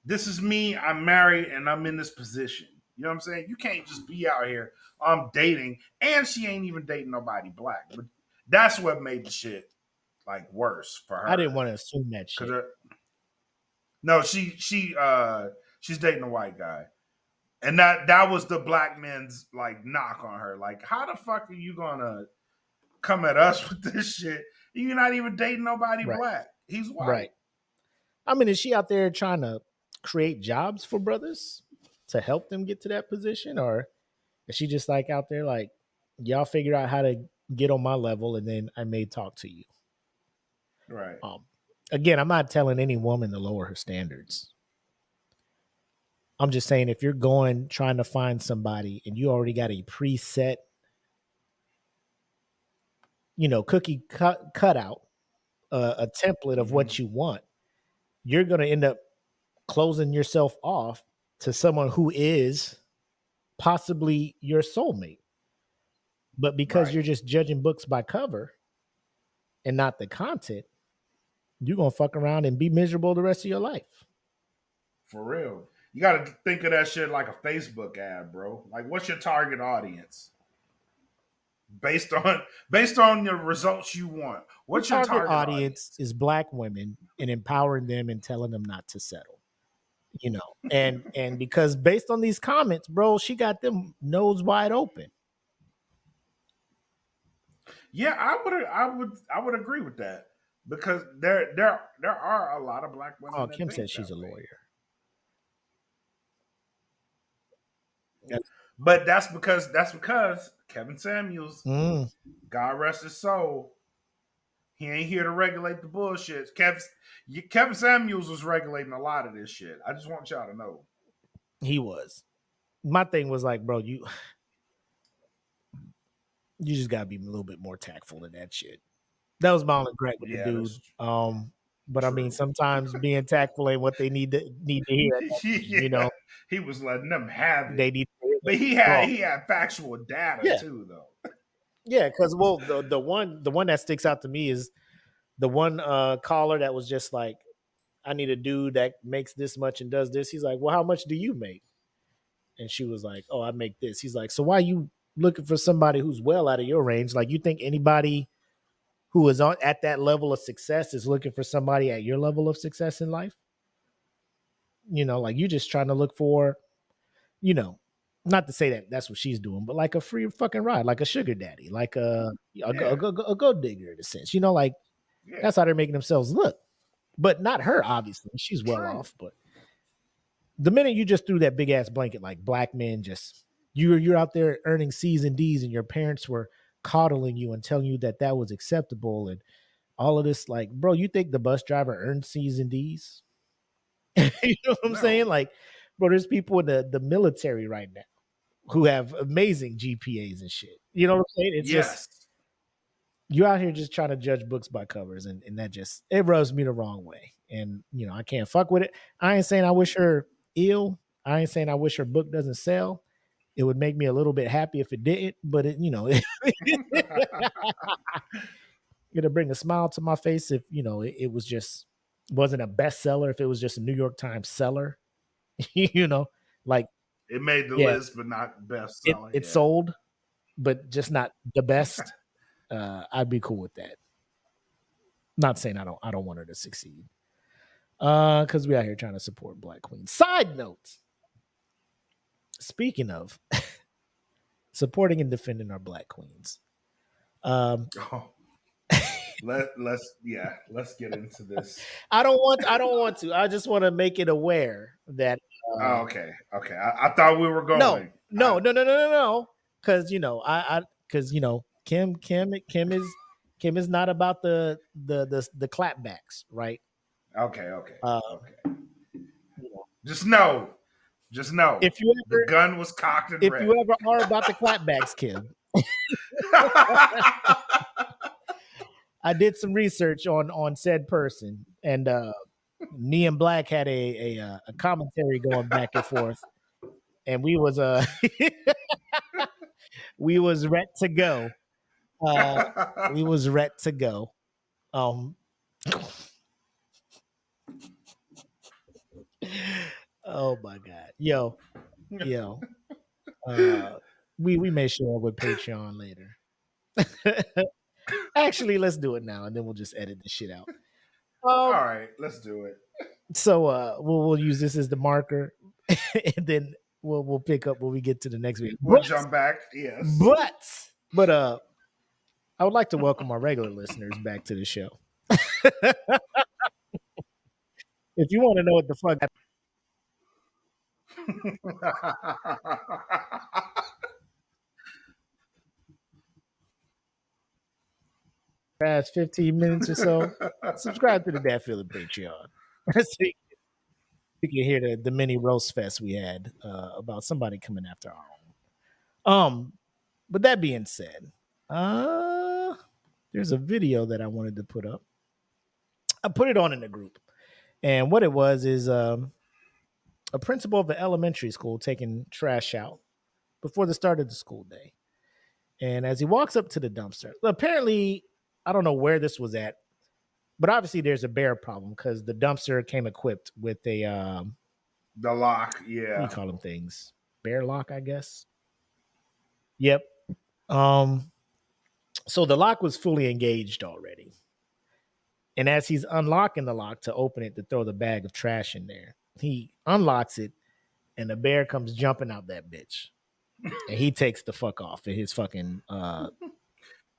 this is me. I'm married and I'm in this position. You know what I'm saying? You can't just be out here. I'm dating, and she ain't even dating nobody black. But that's what made the shit like worse for her. I didn't want to assume that shit. No, she's dating a white guy. And that was the black men's like knock on her. Like, how the fuck are you gonna come at us with this shit? You're not even dating nobody black. He's white. Right. I mean, is she out there trying to create jobs for brothers to help them get to that position? Or is she just like out there like, y'all figure out how to get on my level and then I may talk to you? Right. Again, I'm not telling any woman to lower her standards. I'm just saying if you're trying to find somebody and you already got a preset, cookie cutout, a template of what you want, you're going to end up closing yourself off to someone who is possibly your soulmate. But because you're just judging books by cover and not the content, you're going to fuck around and be miserable the rest of your life. For real. You got to think of that shit like a Facebook ad, bro. Like, what's your target audience? Based on your results you want. What's your target audience? Is black women and empowering them and telling them not to settle. And because based on these comments, bro, she got them nose wide open. Yeah, I would agree with that. Because there are a lot of black women. Oh, Kim says she's a lawyer. But that's because Kevin Samuels, God rest his soul, he ain't here to regulate the bullshit. Kevin Samuels was regulating a lot of this shit. I just want y'all to know. He was. My thing was like, bro, you just gotta be a little bit more tactful in that shit. That was my only regret with the dude. But true. I mean, sometimes being tactful ain't what they need to hear. Yeah. He was letting them have it. They need to hear but he had factual data too, though. Yeah, because the one that sticks out to me is the one caller that was just like, I need a dude that makes this much and does this. He's like, well, how much do you make? And she was like, oh, I make this. He's like, so why are you looking for somebody who's well out of your range? Like, you think anybody who is at that level of success is looking for somebody at your level of success in life? Like you're just trying to look for, not to say that that's what she's doing, but like a free fucking ride, like a sugar daddy, like a gold digger in a sense, that's how they're making themselves look. But not her, obviously. She's well off. But the minute you just threw that big ass blanket, like black men just, you're out there earning C's and D's and your parents were coddling you and telling you that was acceptable and all of this, like, bro, you think the bus driver earned C's and D's? You know what I'm saying? Like, bro, there's people in the military right now who have amazing GPAs and shit. You know what I'm saying? It's just, you're out here just trying to judge books by covers, and that just, it rubs me the wrong way. And, I can't fuck with it. I ain't saying I wish her ill. I ain't saying I wish her book doesn't sell. It would make me a little bit happy if it didn't, but it'll bring a smile to my face if, it was just, wasn't a bestseller, if it was just a New York Times seller, like it made the list, but not bestseller. It sold, but just not the best. I'd be cool with that. Not saying I don't want her to succeed. Because we out here trying to support Black queens. Side note. Speaking of supporting and defending our Black queens. Let's get into this. I don't want to. I just want to make it aware that. Okay. I thought we were going. No. Because Kim is not about the clapbacks, right? Okay. Just know. If you ever, the gun was cocked and ready. If you ever are about the clapbacks, Kim. I did some research on said person, and me and Black had a commentary going back and forth, and we was we was ready to go We was ready to go. Um, oh my god, yo. We may share it with Patreon later. Actually, let's do it now, and then we'll just edit the shit out. All right, let's do it. So we'll use this as the marker, and then we'll pick up when we get to the next week. We'll jump back. Yes. But I would like to welcome our regular listeners back to the show. If you want to know what the fuck past 15 minutes or so, subscribe to the Dat Feeling Patreon. So you can hear the mini roast fest we had about somebody coming after our own. But that being said, there's a video that I wanted to put up. I put it on in the group, and what it was is a principal of an elementary school taking trash out before the start of the school day. And as he walks up to the dumpster, apparently, I don't know where this was at, but obviously there's a bear problem because the dumpster came equipped with a the lock. what Yeah. do you call them things? Bear lock, I guess. Yep. So the lock was fully engaged already. And as he's unlocking the lock to open it to throw the bag of trash in there, he unlocks it and the bear comes jumping out that bitch. And he takes the fuck off in his fucking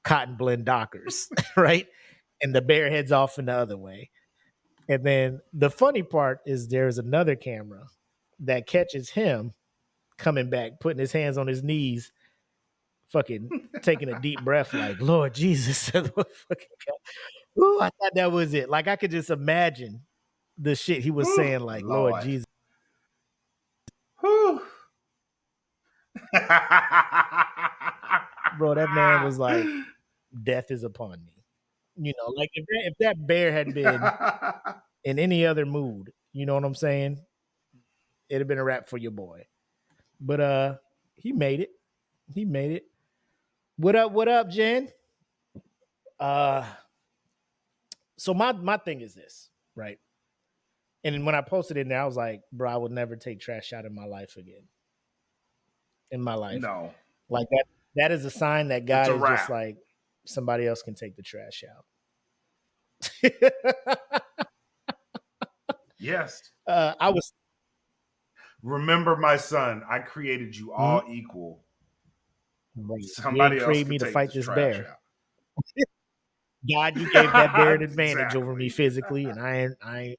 cotton blend Dockers, right? And the bear heads off in the other way. And then the funny part is there's another camera that catches him coming back, putting his hands on his knees, fucking taking a deep breath, like, Lord Jesus. Ooh, I thought that was it. Like, I could just imagine the shit he was saying, like, Lord Jesus. Bro, that man was like, death is upon me. You know, like if that bear had been in any other mood, you know what I'm saying? It'd have been a wrap for your boy. But he made it. He made it. What up, Jen? So my thing is this, right? And when I posted it in there, I was like, bro, I would never take trash out in my life again. In my life. No. Like that is a sign that God is just like, somebody else can take the trash out. Yes. I was. Remember, my son, I created you all equal. Right. Somebody you else created me to fight this bear. God, you gave that bear an advantage over me physically, and I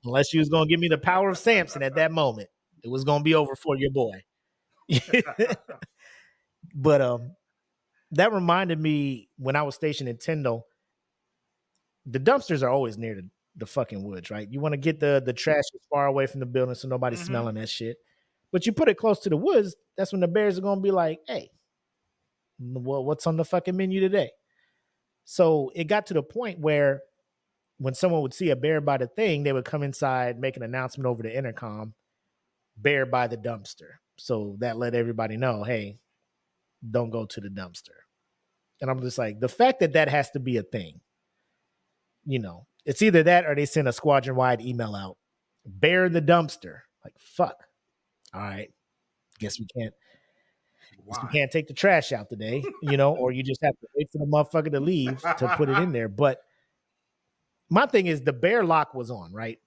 unless you was gonna give me the power of Samson at that moment, it was gonna be over for your boy. But that reminded me when I was stationed in Tyndall, the dumpsters are always near the fucking woods, right? You want to get the trash as far away from the building so nobody's smelling that shit. But you put it close to the woods, that's when the bears are gonna be like, hey, what's on the fucking menu today? So it got to the point where when someone would see a bear by the thing, they would come inside, make an announcement over the intercom, bear by the dumpster. So that let everybody know, hey, don't go to the dumpster. And I'm just like, the fact that has to be a thing, you know, it's either that or they send a squadron-wide email out, bear the dumpster. Like, fuck. All right. Guess we can't. Guess we can't take the trash out today, you know, or you just have to wait for the motherfucker to leave to put it in there. But my thing is the bear lock was on, right?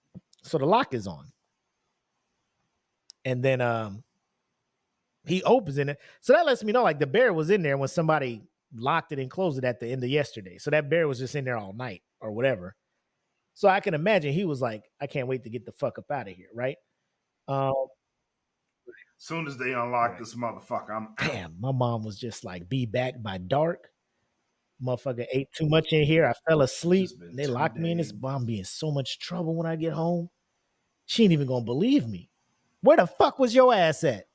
So the lock is on. And then he opens in it. So that lets me know like the bear was in there when somebody locked it and closed it at the end of yesterday. So that bear was just in there all night or whatever. So I can imagine he was like, I can't wait to get the fuck up out of here, right? As soon as they unlock this motherfucker, I'm damn, my mom was just like, be back by dark. Motherfucker ate too much in here. I fell asleep. They locked me in this. I'm be in so much trouble when I get home. She ain't even gonna believe me. Where the fuck was your ass at?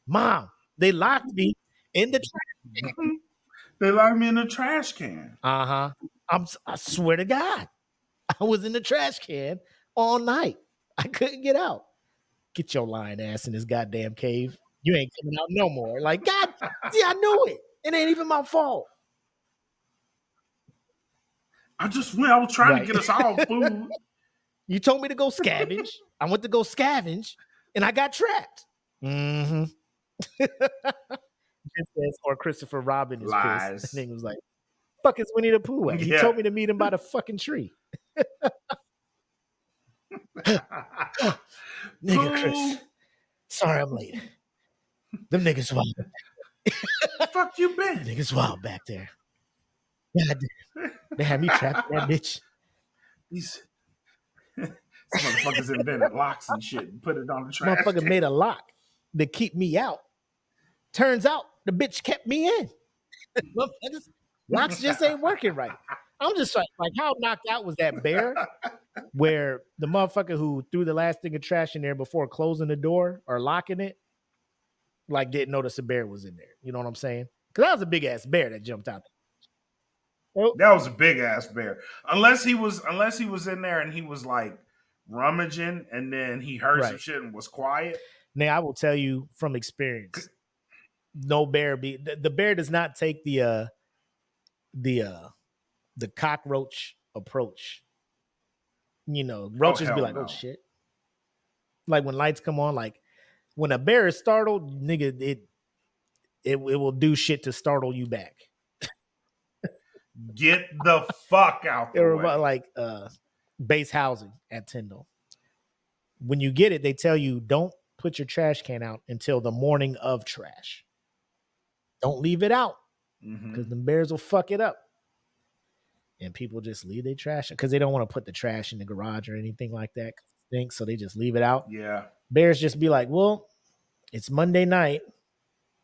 Mom, they locked me in the trash can. They locked me in the trash can. I swear to God, I was in the trash can all night. I couldn't get out. Get your lying ass in this goddamn cave. You ain't coming out no more. Like, God, see, I knew it. It ain't even my fault. I just went. I was trying Right. to get us all food. You told me to go scavenge. I went to go scavenge, and I got trapped. Mm-hmm. Or Christopher Robin is Lies. pissed. And he was like, "Fuck is Winnie the Pooh at? He Yeah. told me to meet him by the fucking tree." Nigga, Chris. Sorry, I'm late. Them niggas wild. Fuck you been? Niggas wild back there. Yeah, they had me trapped in that bitch. These motherfuckers invented locks and shit and put it on the trash. Motherfucker made a lock to keep me out. Turns out the bitch kept me in. Locks just ain't working right. I'm just like, how knocked out was that bear? Where the motherfucker who threw the last thing of trash in there before closing the door or locking it, like didn't notice a bear was in there. You know what I'm saying? Because that was a big ass bear that jumped out. That was a big ass bear. Unless he was in there and he was like rummaging and then he heard some shit and was quiet. Now I will tell you from experience, no bear the bear does not take the cockroach approach. You know, roaches be like, "Oh shit!" Like when lights come on, like when a bear is startled, nigga, it will do shit to startle you back. Get the fuck out the way. Like base housing at Tyndall. When you get it, they tell you don't put your trash can out until the morning of trash. Don't leave it out because the bears will fuck it up. And people just leave their trash because they don't want to put the trash in the garage or anything like that. So they just leave it out. Yeah. Bears just be like, well, it's Monday night.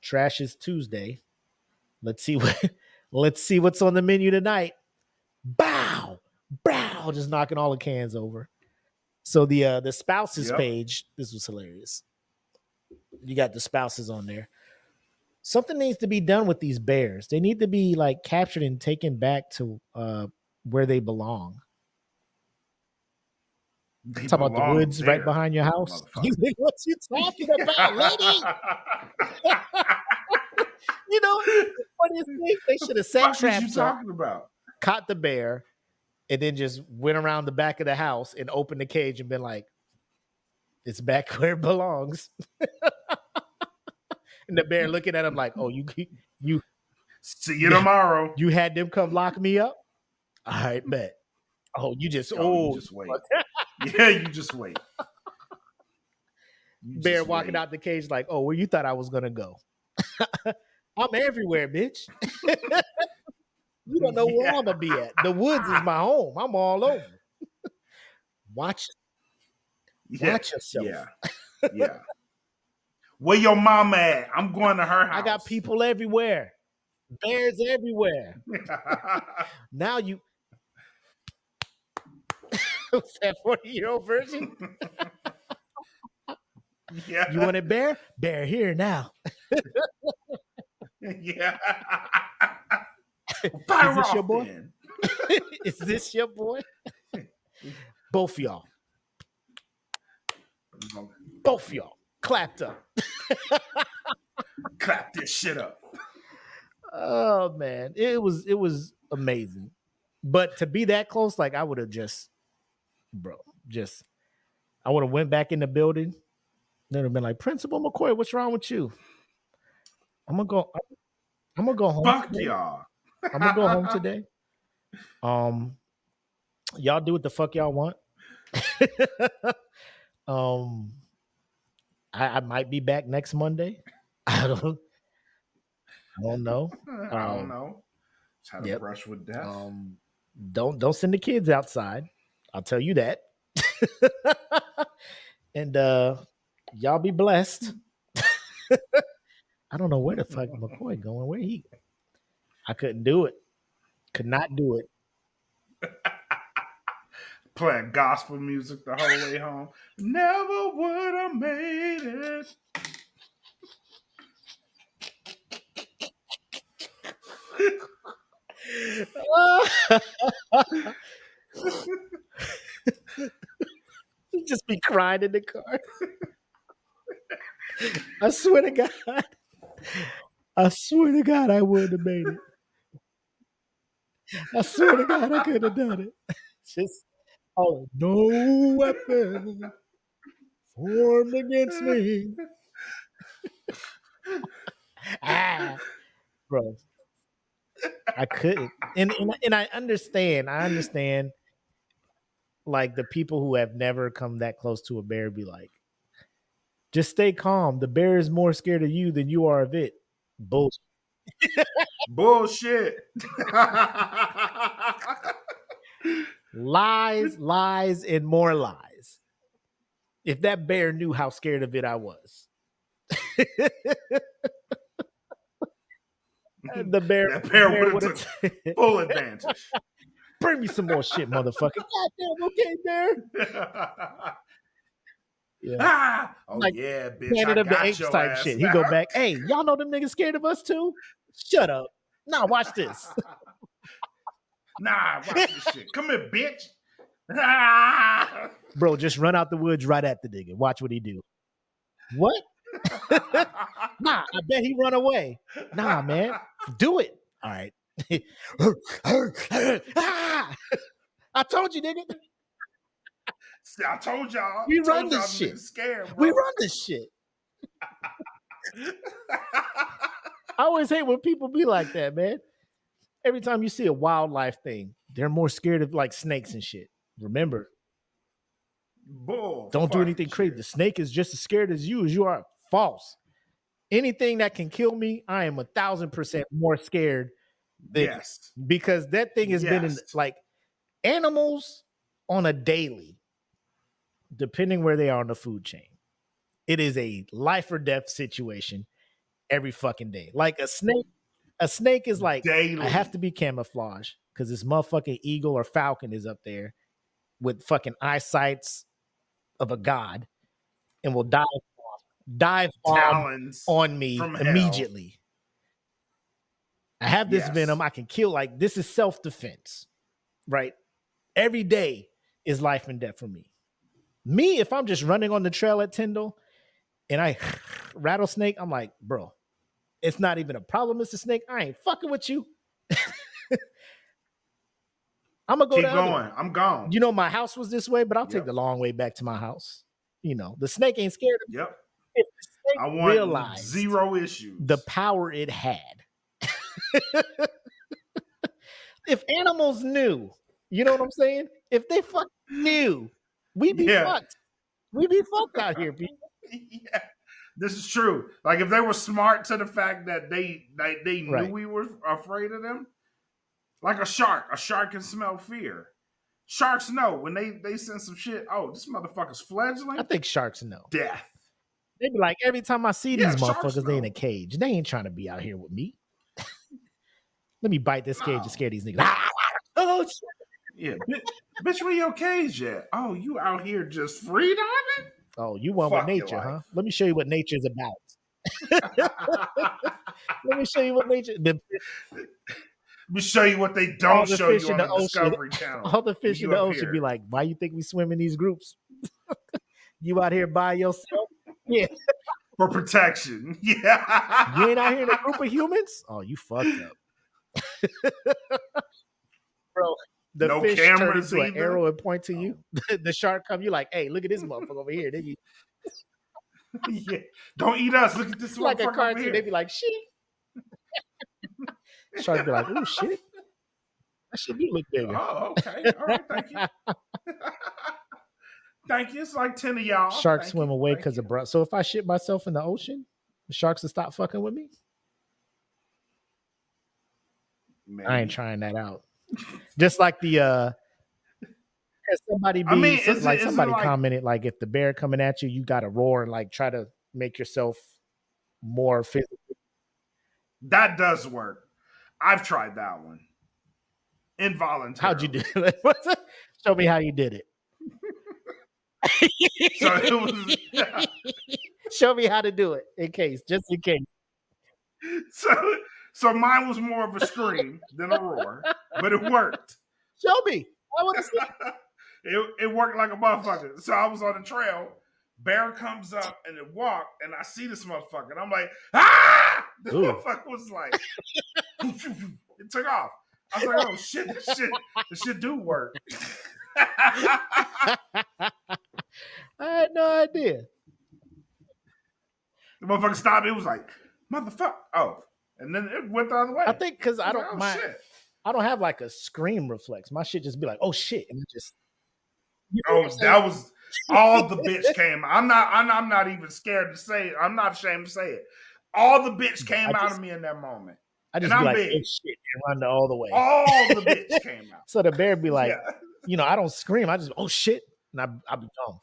Trash is Tuesday. Let's see what's on the menu tonight. Bow, bow, just knocking all the cans over. So the spouses page, this was hilarious. You got the spouses on there. Something needs to be done with these bears. They need to be like captured and taken back to where they belong. Talk about the woods there, right behind your house. What you talking about, lady? You know, the funniest thing, they should have set traps up, caught the bear, and then just went around the back of the house and opened the cage and been like, it's back where it belongs. And the bear looking at him like, oh, you see you tomorrow. You had them come lock me up? All right, bet. Oh, you just wait. Yeah, you just wait. Bear walking out the cage like, oh, where you thought I was gonna go? I'm everywhere, bitch. You don't know where I'm gonna be at. The woods is my home. I'm all over. Watch yourself. Yeah. Where your mama at? I'm going to her house. I got people everywhere. Bears everywhere. Now you what's that 40-year-old version? Yeah. You want a bear? Bear here now. Yeah. Is this your boy? Is this your boy? Both y'all. Both y'all. Clapped up. Clap this shit up. Oh man. It was amazing. But to be that close, like I would have I would have went back in the building. Then have been like, Principal McCoy, what's wrong with you? I'm gonna go home. Fuck today. y'all. I'm gonna go home today. Y'all do what the fuck y'all want. I might be back next Monday. I don't know. I don't know. Just had a brush with death. Don't send the kids outside. I'll tell you that. And y'all be blessed. I don't know where the fuck McCoy going. Where he? I couldn't do it. Could not do it. Playing gospel music the whole way home. Never would have made it. Just be crying in the car. I swear to God. I wouldn't have made it. I swear to God, I could have done it. Just no weapon formed against me. Bro, I couldn't. And I understand. Like the people who have never come that close to a bear be like, just stay calm. The bear is more scared of you than you are of it. Bullshit. Bullshit. Lies, and more lies. If that bear knew how scared of it I was. The bear would have took full advantage. Bring me some more shit, motherfucker. Goddamn, okay, bear. Yeah. Oh like yeah, bitch. Planet of the Apes type shit. He go back. Hey, y'all know them niggas scared of us too? Shut up. Nah, watch this. Nah, watch this shit. Come here, bitch. Bro, just run out the woods right at the nigga. Watch what he do. What? Nah, I bet he run away. Nah, man. Do it. All right. I told you, nigga. I told y'all. We run this shit. Scared, bro. We run this shit. I always hate when people be like that, man. Every time you see a wildlife thing, they're more scared of like snakes and shit. Remember, don't do anything crazy. The snake is just as scared as you are. False. Anything that can kill me, I am 1,000% more scared than because that thing has been in like animals on a daily, depending where they are on the food chain. It is a life or death situation every fucking day. Like a snake is like, daily. I have to be camouflaged because this motherfucking eagle or falcon is up there with fucking eyesights of a god and will dive on me immediately. I have this venom. I can kill. Like, this is self-defense, right? Every day is life and death for me. Me, if I'm just running on the trail at Tyndall and I rattlesnake, I'm like, bro, it's not even a problem, Mr. Snake. I ain't fucking with you. I'm gonna go keep going. I'm gone. You know, my house was this way, but I'll take the long way back to my house. You know, the snake ain't scared of me. Yep. If the snake I want realized zero issues. The power it had. If animals knew, you know what I'm saying? If they fucking knew, we'd be fucked. We'd be fucked out here, people. Yeah. This is true. Like if they were smart to the fact that they knew we were afraid of them, like a shark can smell fear. Sharks know when they sense some shit. Oh, this motherfucker's fledgling. I think sharks know death. They be like, every time I see these motherfuckers, they in a cage. They ain't trying to be out here with me. Let me bite this cage and scare these niggas. Oh shit. Yeah, bitch, where your cage at? Oh, you out here just free diving? Oh, you want with nature, huh? Let me show you what nature is about. Let me show you what nature. Let me show you what they don't show you on the Discovery Channel. All the fish in the ocean be like, why you think we swim in these groups? You out here by yourself? Yeah. For protection. Yeah. You ain't out here in a group of humans? Oh, you fucked up. Bro, the no fish turn into an either. arrow and point to you. The shark come, you like, hey, look at this motherfucker over here. They yeah. Don't eat us. Look at this like motherfucker a cartoon. over here. They be like, shit. Shark be like, oh shit. That shit do look bigger. Oh, okay. All right, thank you. Thank you. It's like 10 of y'all. Sharks swim away because of So if I shit myself in the ocean, the sharks will stop fucking with me? Maybe. I ain't trying that out. Just like the somebody commented like if the bear coming at you, you gotta roar and like try to make yourself more physical. That does work. I've tried that one. Involuntarily. How'd you do it? Show me how you did it. So it was, show me how to do it just in case. So mine was more of a scream than a roar, but it worked. Show me. I want to see. It worked like a motherfucker. So I was on the trail. Bear comes up and it walked, and I see this motherfucker, and I'm like, ah! The motherfucker was like, it took off. I was like, oh shit, this shit do work. I had no idea. The motherfucker stopped. It was like, motherfucker. Oh. And then it went the other way. I think because I don't like, oh, shit. I don't have like a scream reflex. My shit just be like, oh shit, and it just. That was all the bitch came. I'm not even scared to say it. I'm not ashamed to say it. All the bitch came out of me in that moment. I just and be I'm like, big. oh shit, and run all the way. All the bitch came out. So the bear be like, I don't scream. I just, oh shit, and I be gone.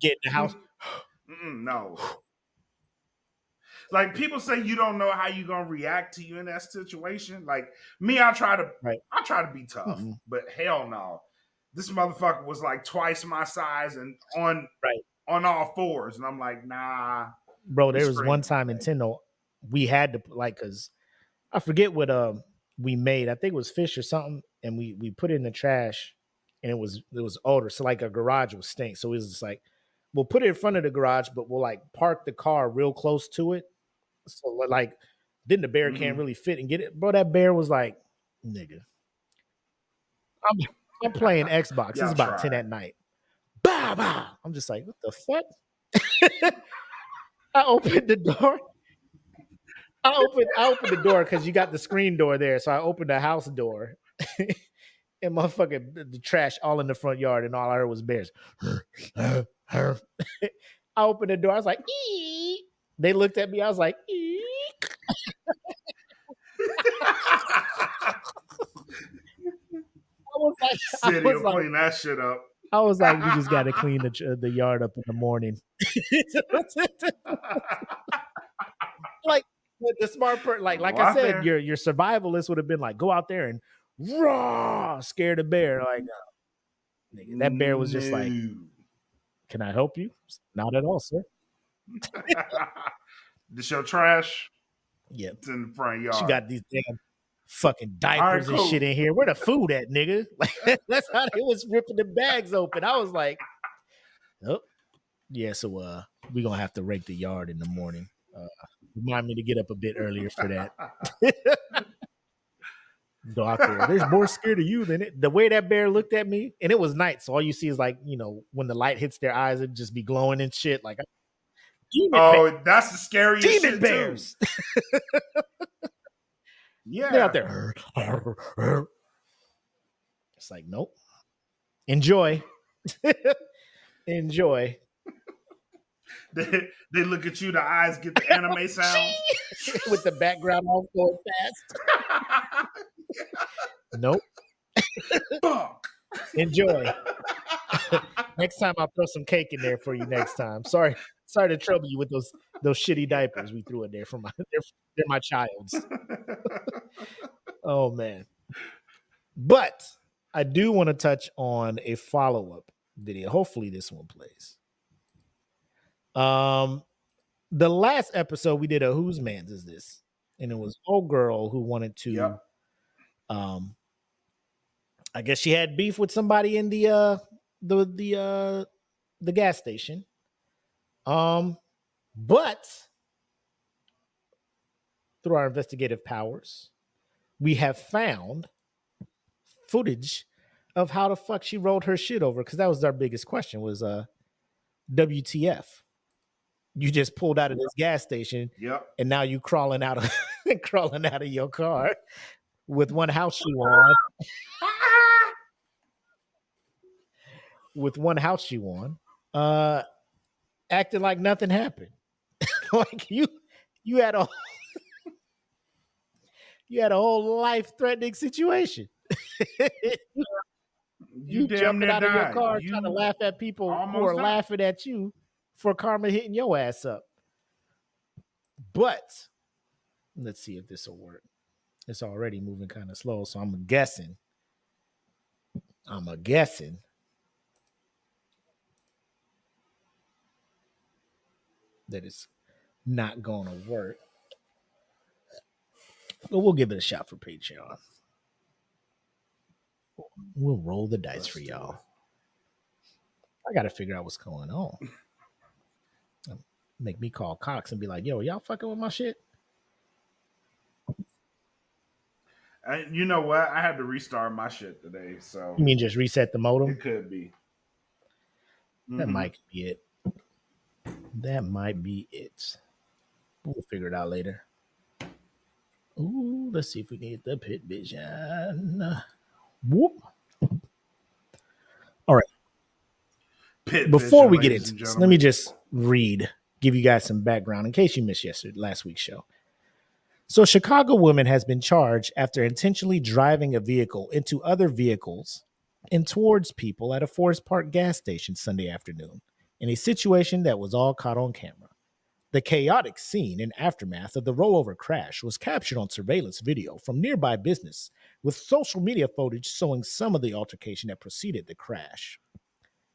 Get in the house. No. Like people say you don't know how you're gonna react to you in that situation. Like me, I try to be tough, but hell no. This motherfucker was like twice my size and on all fours, and I'm like, nah. Bro, there was one time in Tindall, we had to because I forget what we made. I think it was fish or something, and we put it in the trash, and it was odor. So like a garage would stink. So it was just like, we'll put it in front of the garage, but we'll like park the car real close to it. So like, then the bear can't really fit and get it. Bro, that bear was like, nigga, I'm playing Xbox. This is about 10 at night. Bah, bah. I'm just like, what the fuck? I opened the door. I opened the door because you got the screen door there. So I opened the house door. And motherfucking the trash all in the front yard, and all I heard was bears. I opened the door. I was like, ee. They looked at me. I was like, ee. City will clean that shit up. I was like, we just got to clean the yard up in the morning. Like the smart part, like I said, your survivalist would have been like, go out there and raw, scare the bear. Like nigga, that bear was just like, can I help you? Not at all, sir. This your trash? Yeah, it's in the front yard. She got these damn fucking diapers and shit in here. Where the food at, nigga? Like that's how they was ripping the bags open. I was like, oh yeah. So we gonna have to rake the yard in the morning. Remind me to get up a bit earlier for that. Go out there. There's more scared of you than it. The way that bear looked at me, and it was night, so all you see is like, when the light hits their eyes, it just be glowing and shit. Like, that's the scariest demon shit bears. Yeah, they're out there. It's like, nope. Enjoy. Enjoy. They look at you, the eyes get the anime sound. With the background all going fast. Nope. Fuck. Enjoy. Next time I'll throw some cake in there for you next time. Sorry to trouble you with those shitty diapers we threw in there for they're my child's. Oh man. But I do want to touch on a follow-up video. Hopefully this one plays. The last episode we did a Whose Man's Is This? And it was old girl who wanted to I guess she had beef with somebody in the gas station. But through our investigative powers, we have found footage of how the fuck she rolled her shit over, because that was our biggest question was WTF. You just pulled out of this gas station, and now you crawling out of your car with one house shoe on. With one house shoe on, acting like nothing happened. Like you had a whole life-threatening situation. You jumping out of your car trying to laugh at people who are laughing at you for karma hitting your ass up. But let's see if this will work. It's already moving kind of slow, so I'm guessing that it's not going to work. But we'll give it a shot for Patreon. We'll roll the dice for y'all. I got to figure out what's going on. Make me call Cox and be like, yo, y'all fucking with my shit? You know what? I had to restart my shit today, so You mean just reset the modem? it could be. That might be it. That might be it. We'll figure it out later. Ooh, let's see if we can get the pit vision. Whoop. All right. Before we get into this, let me just give you guys some background in case you missed last week's show. So, a Chicago woman has been charged after intentionally driving a vehicle into other vehicles and towards people at a Forest Park gas station Sunday afternoon in a situation that was all caught on camera. The chaotic scene and aftermath of the rollover crash was captured on surveillance video from nearby business, with social media footage showing some of the altercation that preceded the crash.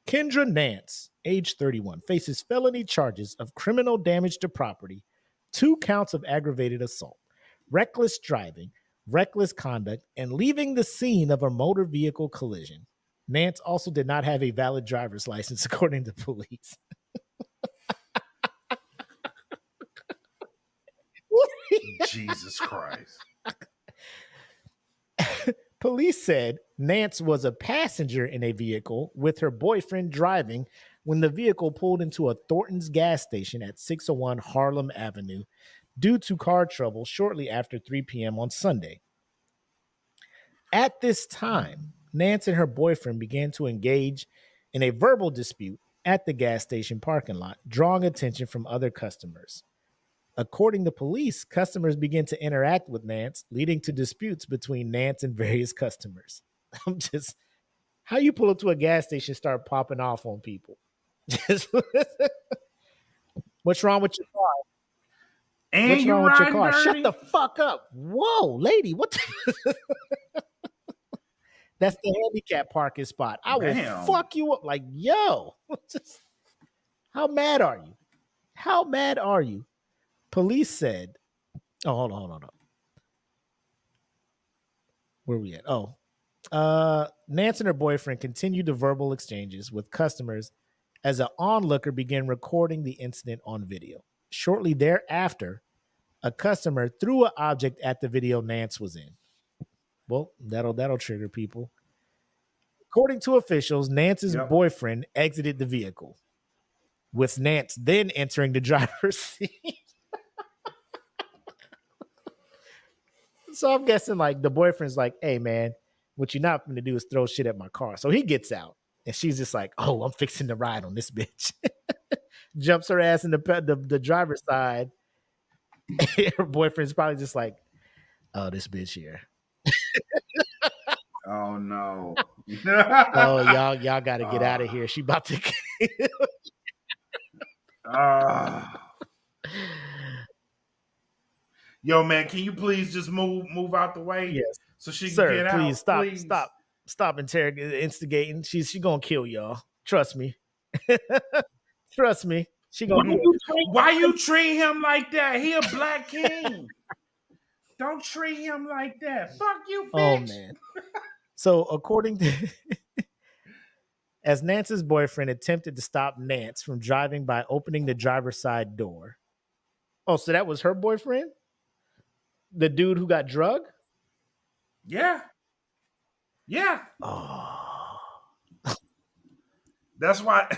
Kendra Nance, age 31, faces felony charges of criminal damage to property, 2 counts of aggravated assault, reckless driving, reckless conduct, and leaving the scene of a motor vehicle collision. Nance also did not have a valid driver's license, according to police. Jesus Christ. Police said Nance was a passenger in a vehicle with her boyfriend driving when the vehicle pulled into a Thornton's gas station at 601 Harlem Avenue due to car trouble shortly after 3 p.m. on Sunday. At this time, Nance and her boyfriend began to engage in a verbal dispute at the gas station parking lot, drawing attention from other customers. According to police, customers began to interact with Nance, leading to disputes between Nance and various customers. I'm just, how you pull up to a gas station, start popping off on people? What's wrong with your car? And what's wrong with your car? dirty? Shut the fuck up. Whoa, lady, what the That's the handicap parking spot. I will fuck you up. Like, yo, how mad are you? How mad are you? Police said, oh, hold on. Where we at? Oh, Nance and her boyfriend continued the verbal exchanges with customers as an onlooker began recording the incident on video. Shortly thereafter, a customer threw an object at the video Nance was in. Well, that'll trigger people. According to officials, Nance's boyfriend exited the vehicle, with Nance then entering the driver's seat. So I'm guessing like the boyfriend's like, hey man, what you're not going to do is throw shit at my car. So he gets out and she's just like, oh, I'm fixing to ride on this bitch. Jumps her ass in the driver's side. Her boyfriend's probably just like, oh, this bitch here. Oh no. Oh, y'all got to get out of here. She about to Yo, man, can you please just move out the way? Yes. So she can get out. Please stop interrogating, instigating. She's gonna kill y'all. Trust me. Trust me. She gonna Why you treat him like that? He a black king. Don't treat him like that. Fuck you, bitch. Oh man. So according to as Nance's boyfriend attempted to stop Nance from driving by opening the driver's side door. Oh, so that was her boyfriend? The dude who got drugged? Yeah. Yeah. Oh. That's why.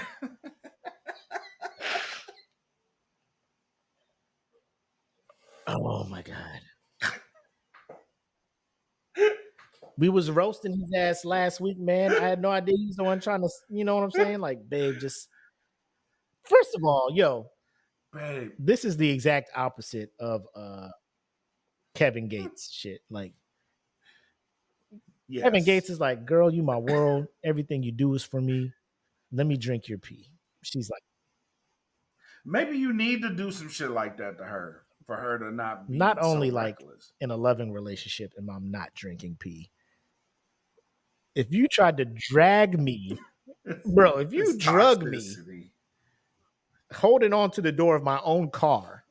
Oh my God. We was roasting his ass last week, man. I had no idea he's the one trying to, you know what I'm saying? Like, babe, just first of all, yo, babe, this is the exact opposite of Kevin Gates shit. Like, yes. Kevin Gates is like, girl, you my world. Everything you do is for me. Let me drink your pee. She's like, maybe you need to do some shit like that to her for her to not be not only so like reckless. In a loving relationship and I'm not drinking pee. If you tried to drag me, bro, if you drug me holding on to the door of my own car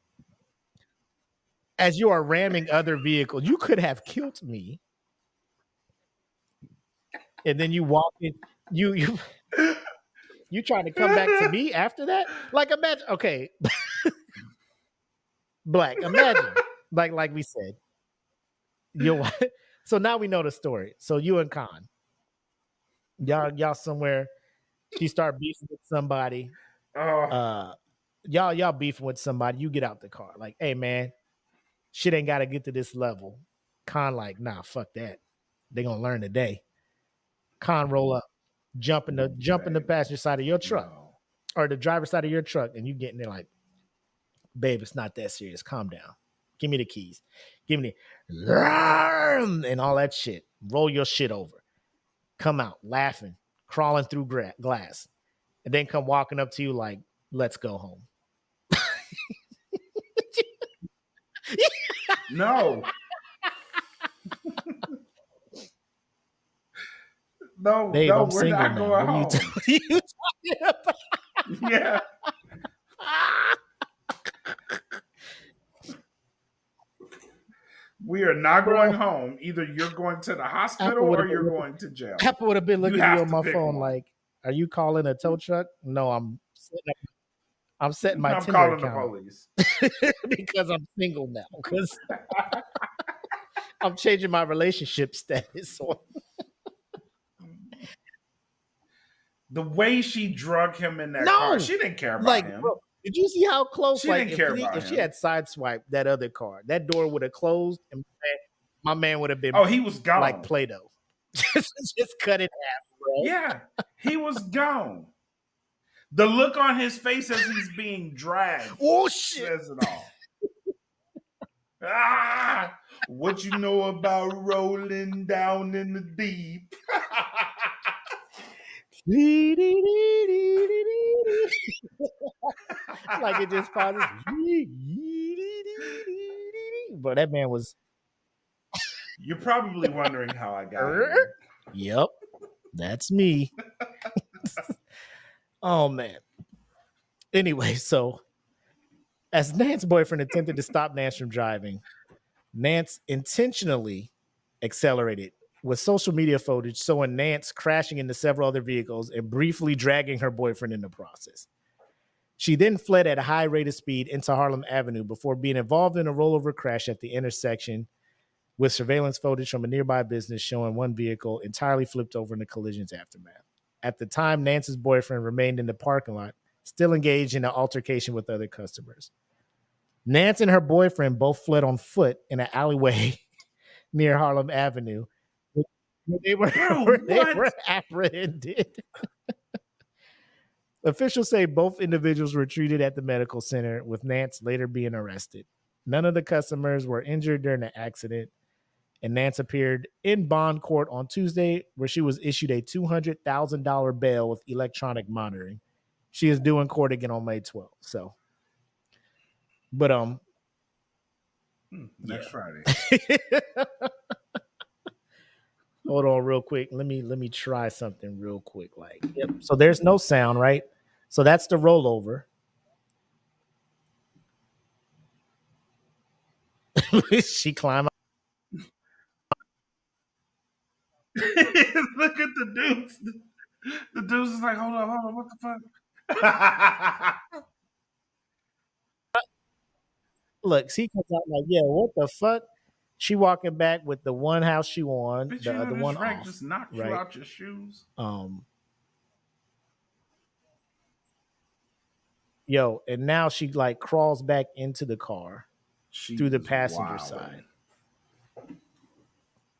as you are ramming other vehicles, you could have killed me. And then you walk in, you trying to come back to me after that? Like imagine, okay. Black, imagine, like we said, So now we know the story. So you and Khan, y'all somewhere. She start beefing with somebody. Y'all beefing with somebody. You get out the car. Like, hey man, shit ain't got to get to this level. Khan like, nah, fuck that. They gonna learn today. Khan roll up, jump in the passenger side of your truck or the driver's side of your truck, and you get in there like, babe, it's not that serious. Calm down. Give me the keys. Give me the and all that shit. Roll your shit over. Come out laughing, crawling through glass, and then come walking up to you like, let's go home. No. No, Babe, no, I'm we're single not now. going What home. are you talking about? Yeah. We are not going home. Either you're going to the hospital or you're going to jail. Apple would have been looking You at you have on to my pick phone one. like, are you calling a tow truck? No, I'm setting my I'm Tinder calling the account police. because I'm single now. Because I'm changing my relationship status. The way she drug him in that car, she didn't care about him. Bro, did you see how close? She didn't care about if she him. had sideswiped that other car, that door would have closed, and my man would have been. Oh, he was gone like Play-Doh. just cut it half, bro. Yeah, he was gone. The look on his face as he's being dragged. Oh shit! Says it all. What you know about rolling down in the deep? Like it just pauses. But that man was. You're probably wondering how I got here. Yep, that's me. Oh man. Anyway, so as Nance's boyfriend attempted to stop Nance from driving, Nance intentionally accelerated with social media footage showing Nance crashing into several other vehicles and briefly dragging her boyfriend in the process. She then fled at a high rate of speed into Harlem Avenue before being involved in a rollover crash at the intersection with surveillance footage from a nearby business showing one vehicle entirely flipped over in the collision's aftermath. At the time, Nance's boyfriend remained in the parking lot, still engaged in an altercation with other customers. Nance and her boyfriend both fled on foot in an alleyway near Harlem Avenue. They were apprehended. Officials say both individuals were treated at the medical center, with Nance later being arrested. None of the customers were injured during the accident, and Nance appeared in bond court on Tuesday, where she was issued a $200,000 bail with electronic monitoring. She is due in court again on May 12th. So, but next Friday. Hold on real quick. Let me try something real quick. Like, yep. So there's no sound, right? So that's the rollover. She climbed. Look at the dudes. The dudes is like, hold on, what the fuck? Look, she comes out like, yeah, what the fuck? She walking back with the one house shoe on, Bitch, the you know other this one wreck off. just knocked you out your shoes. Yo, and now she like crawls back into the car through the passenger wilding. side.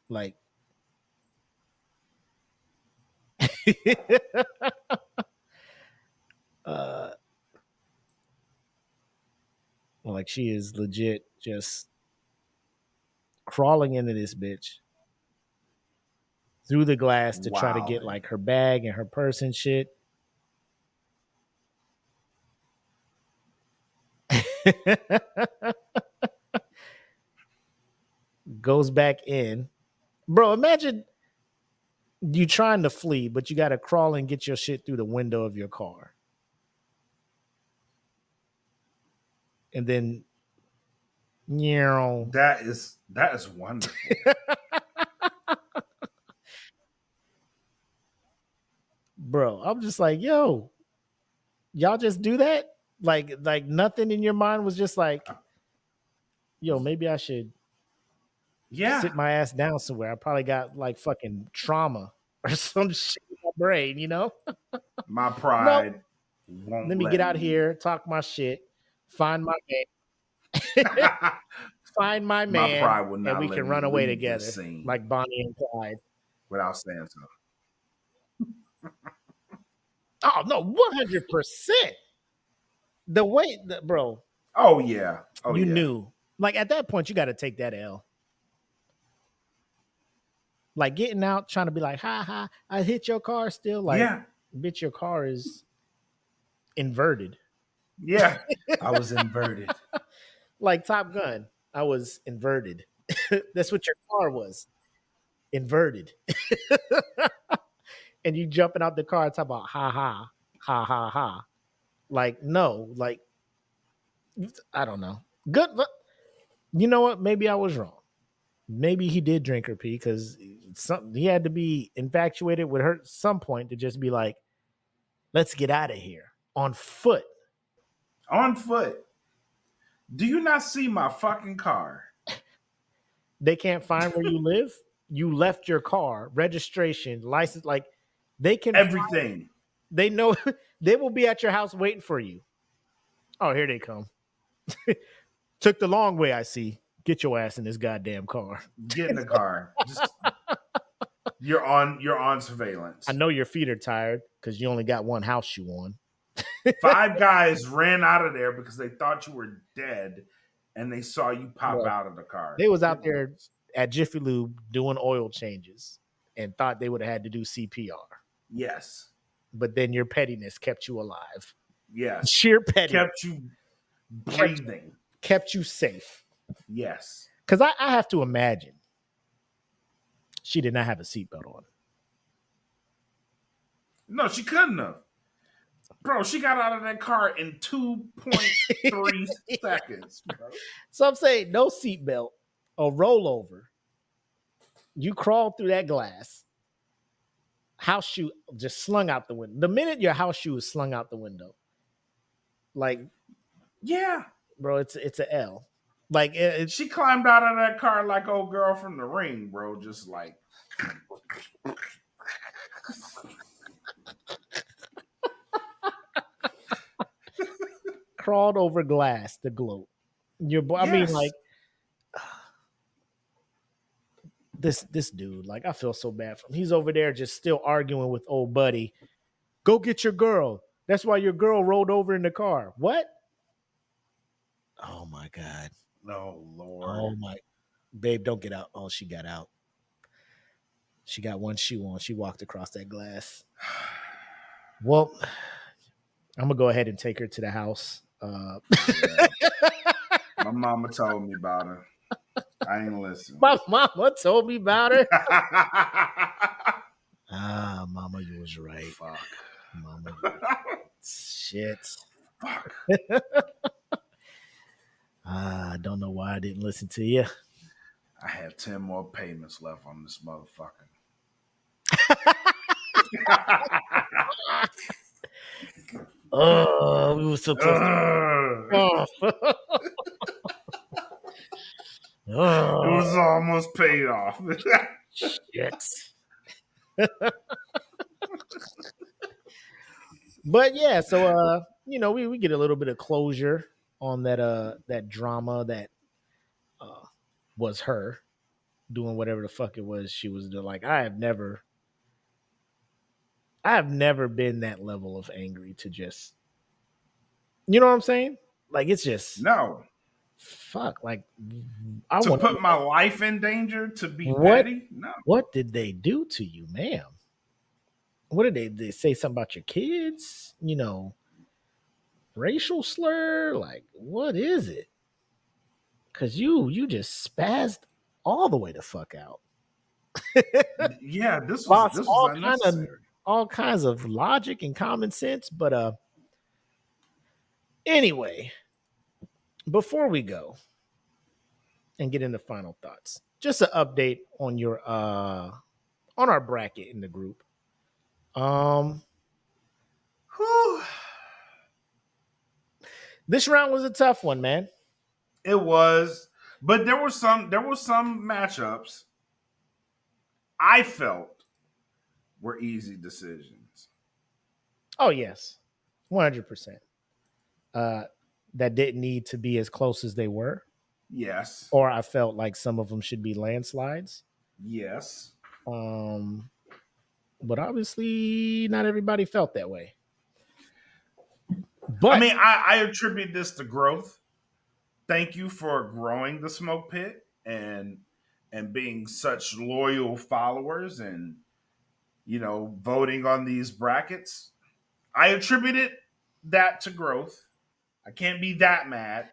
Like, like she is legit just crawling into this bitch through the glass to try to get like her bag and her purse and shit. Goes back in. Bro, imagine you trying to flee, but you got to crawl and get your shit through the window of your car. And then, that is wonderful. Bro, I'm just like, yo, y'all just do that? Like nothing in your mind was just like, yo, maybe I should Yeah. sit my ass down somewhere. I probably got like fucking trauma or some shit in my brain, you know? My Nope. pride won't Let me get out here, talk my shit, find my man, find my My man, pride will and not we let can me run away leave together this scene like Bonnie and Clyde. without saying so. Oh no, 100%. The way that, bro, Oh yeah. Oh you yeah. knew. Like at that point, you got to take that L. Like getting out, trying to be like, ha ha, I hit your car still. Like, Yeah. bitch, your car is inverted. Yeah. I was inverted. Like Top Gun, I was inverted. That's what your car was. Inverted. And you jumping out the car talking about ha ha, ha ha ha. Like, no, like, I don't know. Good. You know what? Maybe I was wrong. Maybe he did drink her pee because he had to be infatuated with her at some point to just be like, let's get out of here on foot. On foot. Do you not see my fucking car? They can't find where you live. You left your car, registration, license, like they can Everything. they know they will be at your house waiting for you. Oh, here they come. Took the long way, I see. Get your ass in this goddamn car. Get in the car. Just you're on surveillance. I know your feet are tired because you only got one house shoe on. 5 guys ran out of there because they thought you were dead and they saw you pop Well, out of the car. They was out there at Jiffy Lube doing oil changes and thought they would have had to do CPR. Yes. But then your pettiness kept you alive. Yes. Sheer pettiness Kept you breathing. kept you safe. Yes. Because I have to imagine she did not have a seatbelt on. No, she couldn't have. Bro, she got out of that car in 2.3 seconds, bro. So I'm saying no seatbelt, a rollover. You crawled through that glass. House shoe just slung out the window. The minute your house shoe is slung out the window, like, yeah, bro, it's a L. Like she climbed out of that car like old girl from The Ring, bro. Just like crawled over glass to gloat. Your boy, I mean, like this dude. Like, I feel so bad for him. He's over there just still arguing with old buddy. Go get your girl. That's why your girl rolled over in the car. What? Oh my God. Oh Lord. Oh my babe, don't get out. Oh, she got out. She got one shoe on. She walked across that glass. Well, I'm gonna go ahead and take her to the house. Yeah. My mama told me about her. I ain't listen. My mama told me about her. Mama, you was right. Fuck. Mama. Shit. Fuck. I don't know why I didn't listen to you. I have 10 more payments left on this motherfucker. Oh, we were so close. It was almost paid off. Shit. But yeah, so we get a little bit of closure on that drama that was her doing whatever the fuck it was she was doing. Like, I have never been that level of angry to just, you know what I'm saying? Like, it's just No. fuck. Like, to put my life in danger to be petty? No. What did they do to you, ma'am? What did they say something about your kids? You know, racial slur? Like, what is it? Because you just spazzed all the way the fuck out. Yeah, this was unnecessary. All kinds of logic and common sense. But anyway, before we go and get into final thoughts, just an update on your on our bracket in the group. Whew. This round was a tough one, man. It was, But there were some matchups I felt were easy decisions. Oh yes, 100%. That didn't need to be as close as they were, Yes. or I felt like some of them should be landslides. Yes. But obviously, not everybody felt that way. But I mean, I attribute this to growth. Thank you for growing the smoke pit and being such loyal followers and voting on these brackets. I attributed that to growth. I can't be that mad.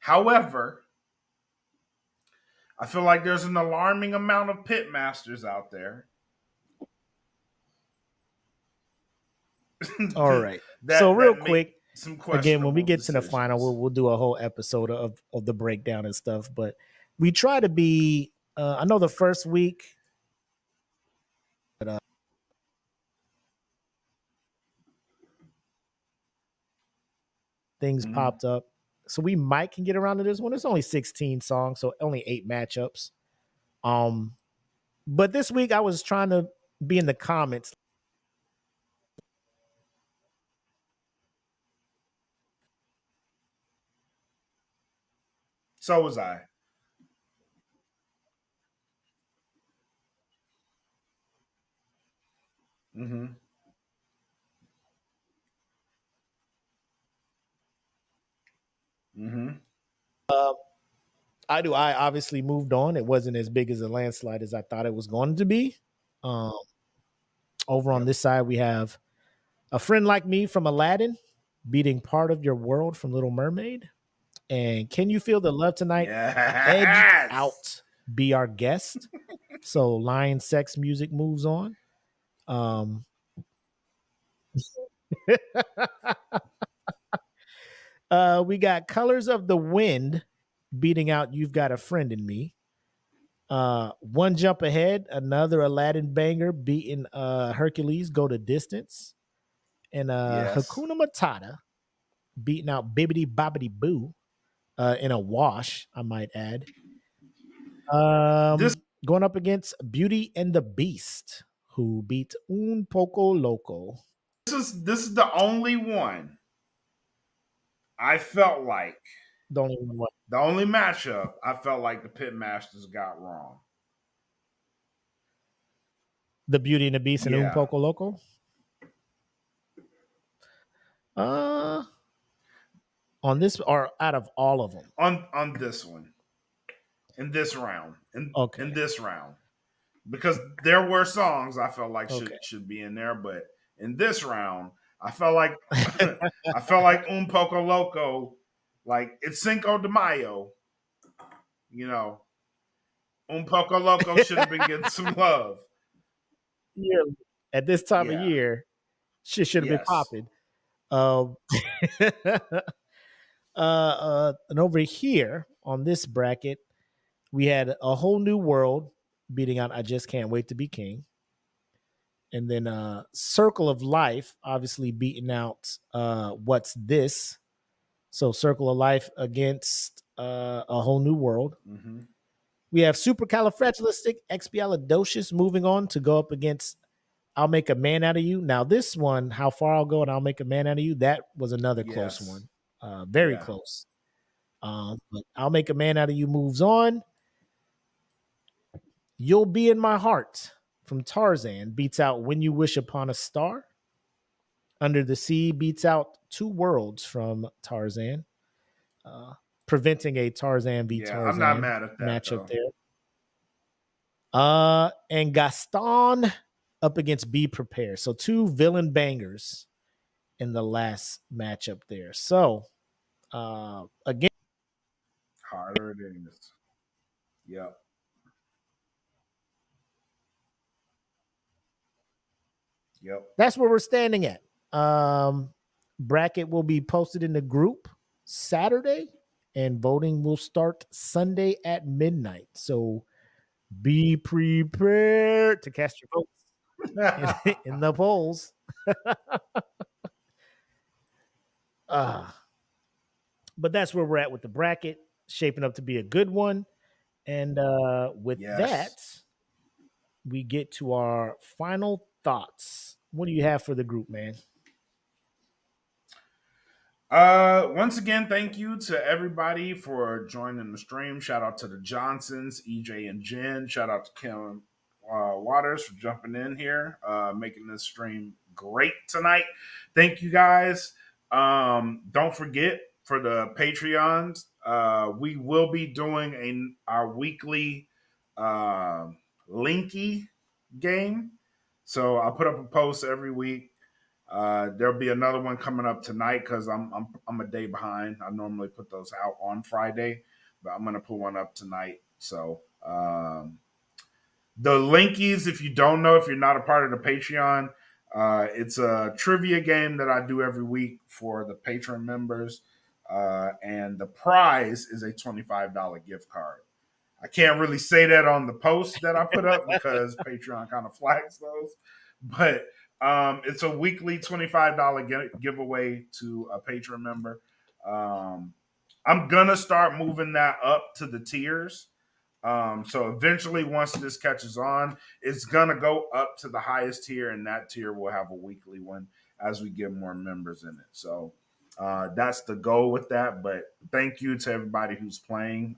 However, I feel like there's an alarming amount of pitmasters out there. all right. So real quick, some again, when we get to the decisions. final, we'll do a whole episode of the breakdown and stuff. But we try to be. I know the first week, but things popped up, so we might can get around to this one. It's only 16 songs, so only 8 matchups. But this week I was trying to be in the comments. So was I. Mm-hmm. Mm-hmm. I obviously moved on. It wasn't as big as a landslide as I thought it was going to be. Over on this side, we have A Friend Like Me from Aladdin beating Part of Your World from Little Mermaid. And Can You Feel the Love Tonight? Yes. Edged Out Be Our Guest. So Lion Sex Music moves on. We got Colors of the Wind beating out You've Got a Friend in Me. One Jump Ahead, another Aladdin banger beating Hercules Go the Distance. And Hakuna Matata beating out Bibbidi Bobbidi Boo in a wash, I might add. Going up against Beauty and the Beast, who beat Un Poco Loco. This is the only one I felt like The only one. the only matchup I felt like the Pitmasters got wrong. The Beauty and the Beast and Un Yeah. Poco Loco. On this, or out of all of them? On this one. In this round. In this round. Because there were songs I felt like should be in there, but in this round, I felt like Un Poco Loco, like it's Cinco de Mayo. Un Poco Loco should have been getting some love. Yeah. At this time of year, shit should have been popping. And over here on this bracket, we had A Whole New World beating out I Just Can't Wait to Be King. And then Circle of Life obviously beating out What's This? So Circle of Life against A Whole New World. Mm-hmm. We have Supercalifragilisticexpialidocious moving on to go up against I'll Make a Man Out of You. Now this one, How Far I'll Go and I'll Make a Man Out of You, that was another close one. Very close. But I'll Make a Man Out of You moves on. You'll Be in My Heart from Tarzan beats out When You Wish Upon a Star. Under the Sea beats out Two Worlds from Tarzan, preventing a Tarzan v Tarzan I'm not mad at that matchup there. And Gaston up against Be Prepared. So 2 villain bangers in the last matchup there. So again, harder it is. Yep. Yep. That's where we're standing at. Bracket will be posted in the group Saturday, and voting will start Sunday at midnight. So be prepared to cast your votes in the polls. But that's where we're at with the bracket. shaping up to be a good one. And with that, Yes. we get to our final thoughts. What do you have for the group, man? Once again, thank you to everybody for joining the stream. Shout out to the Johnsons, EJ and Jen. Shout out to Kim Waters for jumping in here, making this stream great tonight. Thank you guys. Don't forget for the Patreons, we will be doing our weekly Linky game. So I'll put up a post every week. There'll be another one coming up tonight because I'm a day behind. I normally put those out on Friday, but I'm gonna put one up tonight. So the Linkies, if you don't know, if you're not a part of the Patreon, it's a trivia game that I do every week for the patron members, and the prize is a $25 gift card. I can't really say that on the post that I put up because Patreon kind of flags those, but it's a weekly $25 giveaway to a patron member. I'm gonna start moving that up to the tiers. So eventually, once this catches on, it's gonna go up to the highest tier, and that tier will have a weekly one as we get more members in it. So that's the goal with that. But thank you to everybody who's playing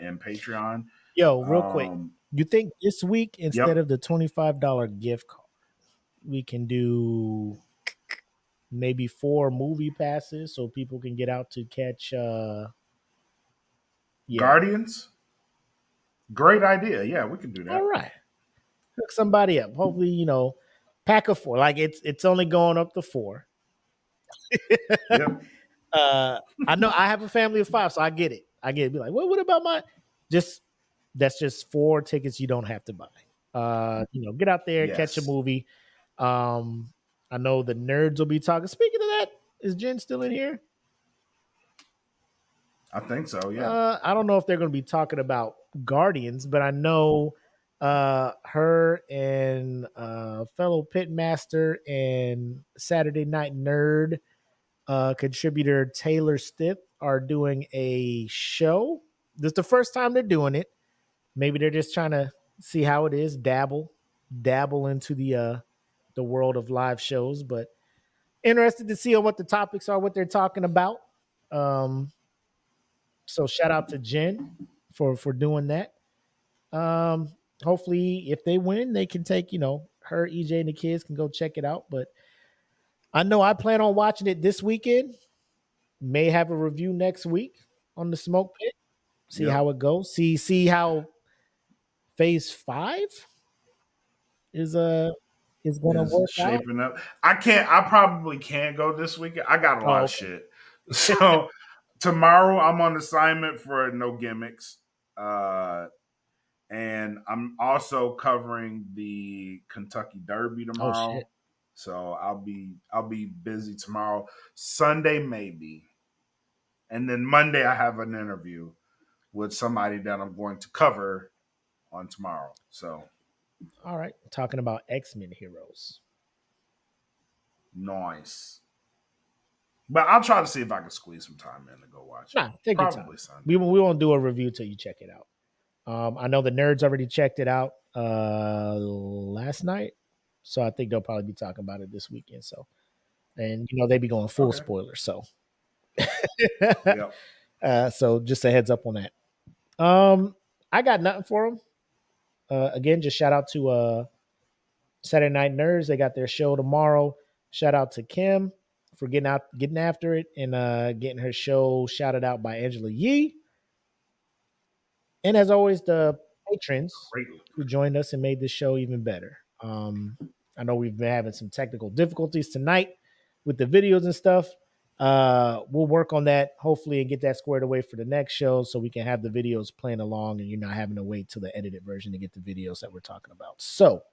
in Patreon. Yo, real quick, you think this week instead Yep. of the $25 gift card, we can do maybe 4 movie passes so people can get out to catch Guardians? Great idea. Yeah, we can do that. All right. Hook somebody up. Hopefully, pack of 4. Like it's only going up to 4. Yep. I know I have a family of 5, so I get it. Be like, what about my that's just 4 tickets you don't have to buy. Get out there, catch a movie. I know the nerds will be talking. Speaking of that, is Jen still in here? I think so, yeah. I don't know if they're going to be talking about Guardians, but I know her and fellow Pitmaster and Saturday Night Nerd contributor Taylor Stiff are doing a show. This is the first time they're doing it. Maybe they're just trying to see how it is, dabble into the world of live shows, but interested to see what the topics are, what they're talking about. So shout out to Jen for doing that. Hopefully if they win, they can take, her, EJ, and the kids can go check it out. But I know I plan on watching it this weekend. May have a review next week on the Smoke Pit. See how it goes. See how phase 5 is gonna work shaping out. up. I probably can't go this weekend. I got a lot of shit. So tomorrow I'm on assignment for No Gimmicks. And I'm also covering the Kentucky Derby tomorrow. So I'll be busy tomorrow. Sunday maybe. And then Monday I have an interview with somebody that I'm going to cover on tomorrow. So all right, talking about X-Men heroes. Nice. But I'll try to see if I can squeeze some time in to go watch it. Take your time. We won't do a review till you check it out. I know the nerds already checked it out last night, so I think they'll probably be talking about it this weekend. So, and they be going full spoilers. So, so just a heads up on that. I got nothing for them. Again, just shout out to Saturday Night Nerds. They got their show tomorrow. Shout out to Kim for getting after it and getting her show shouted out by Angela Yee. And as always, the patrons who joined us and made this show even better. I know we've been having some technical difficulties tonight with the videos and stuff. We'll work on that, hopefully, and get that squared away for the next show so we can have the videos playing along and you're not having to wait till the edited version to get the videos that we're talking about. So,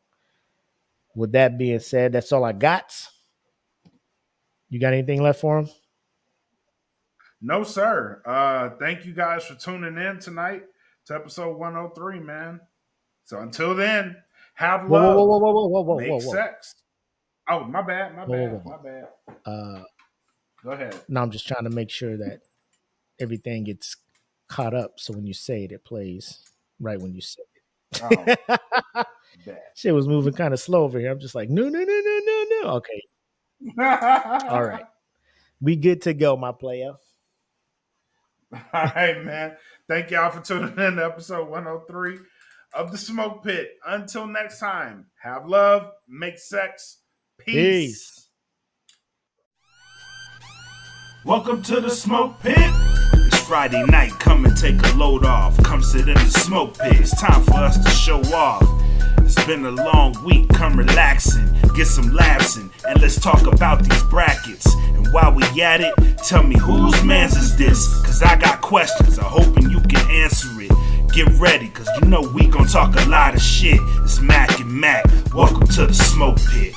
with that being said, that's all I got. You got anything left for them? No, sir. Thank you guys for tuning in tonight to episode 103, man. So until then, have love. Whoa. Make sex. Oh, my bad. My bad. Go ahead. No, I'm just trying to make sure that everything gets caught up, so when you say it, it plays right when you say Oh, it. bad. Shit was moving kind of slow over here. I'm just like, no. Okay, all right, we good to go, my player. All right, man. Thank y'all for tuning in to episode 103 of The Smoke Pit. Until next time, have love, make sex, peace. Welcome to the Smoke Pit. It's Friday night, come and take a load off. Come sit in the smoke pit, it's time for us to show off. It's been a long week, come relaxing, get some laughs in, and let's talk about these brackets. And while we at it, tell me whose man's is this? Cause I got questions, I'm hoping you can answer it. Get ready, cause you know we gon' talk a lot of shit. It's Mac and Mac, welcome to the Smoke Pit.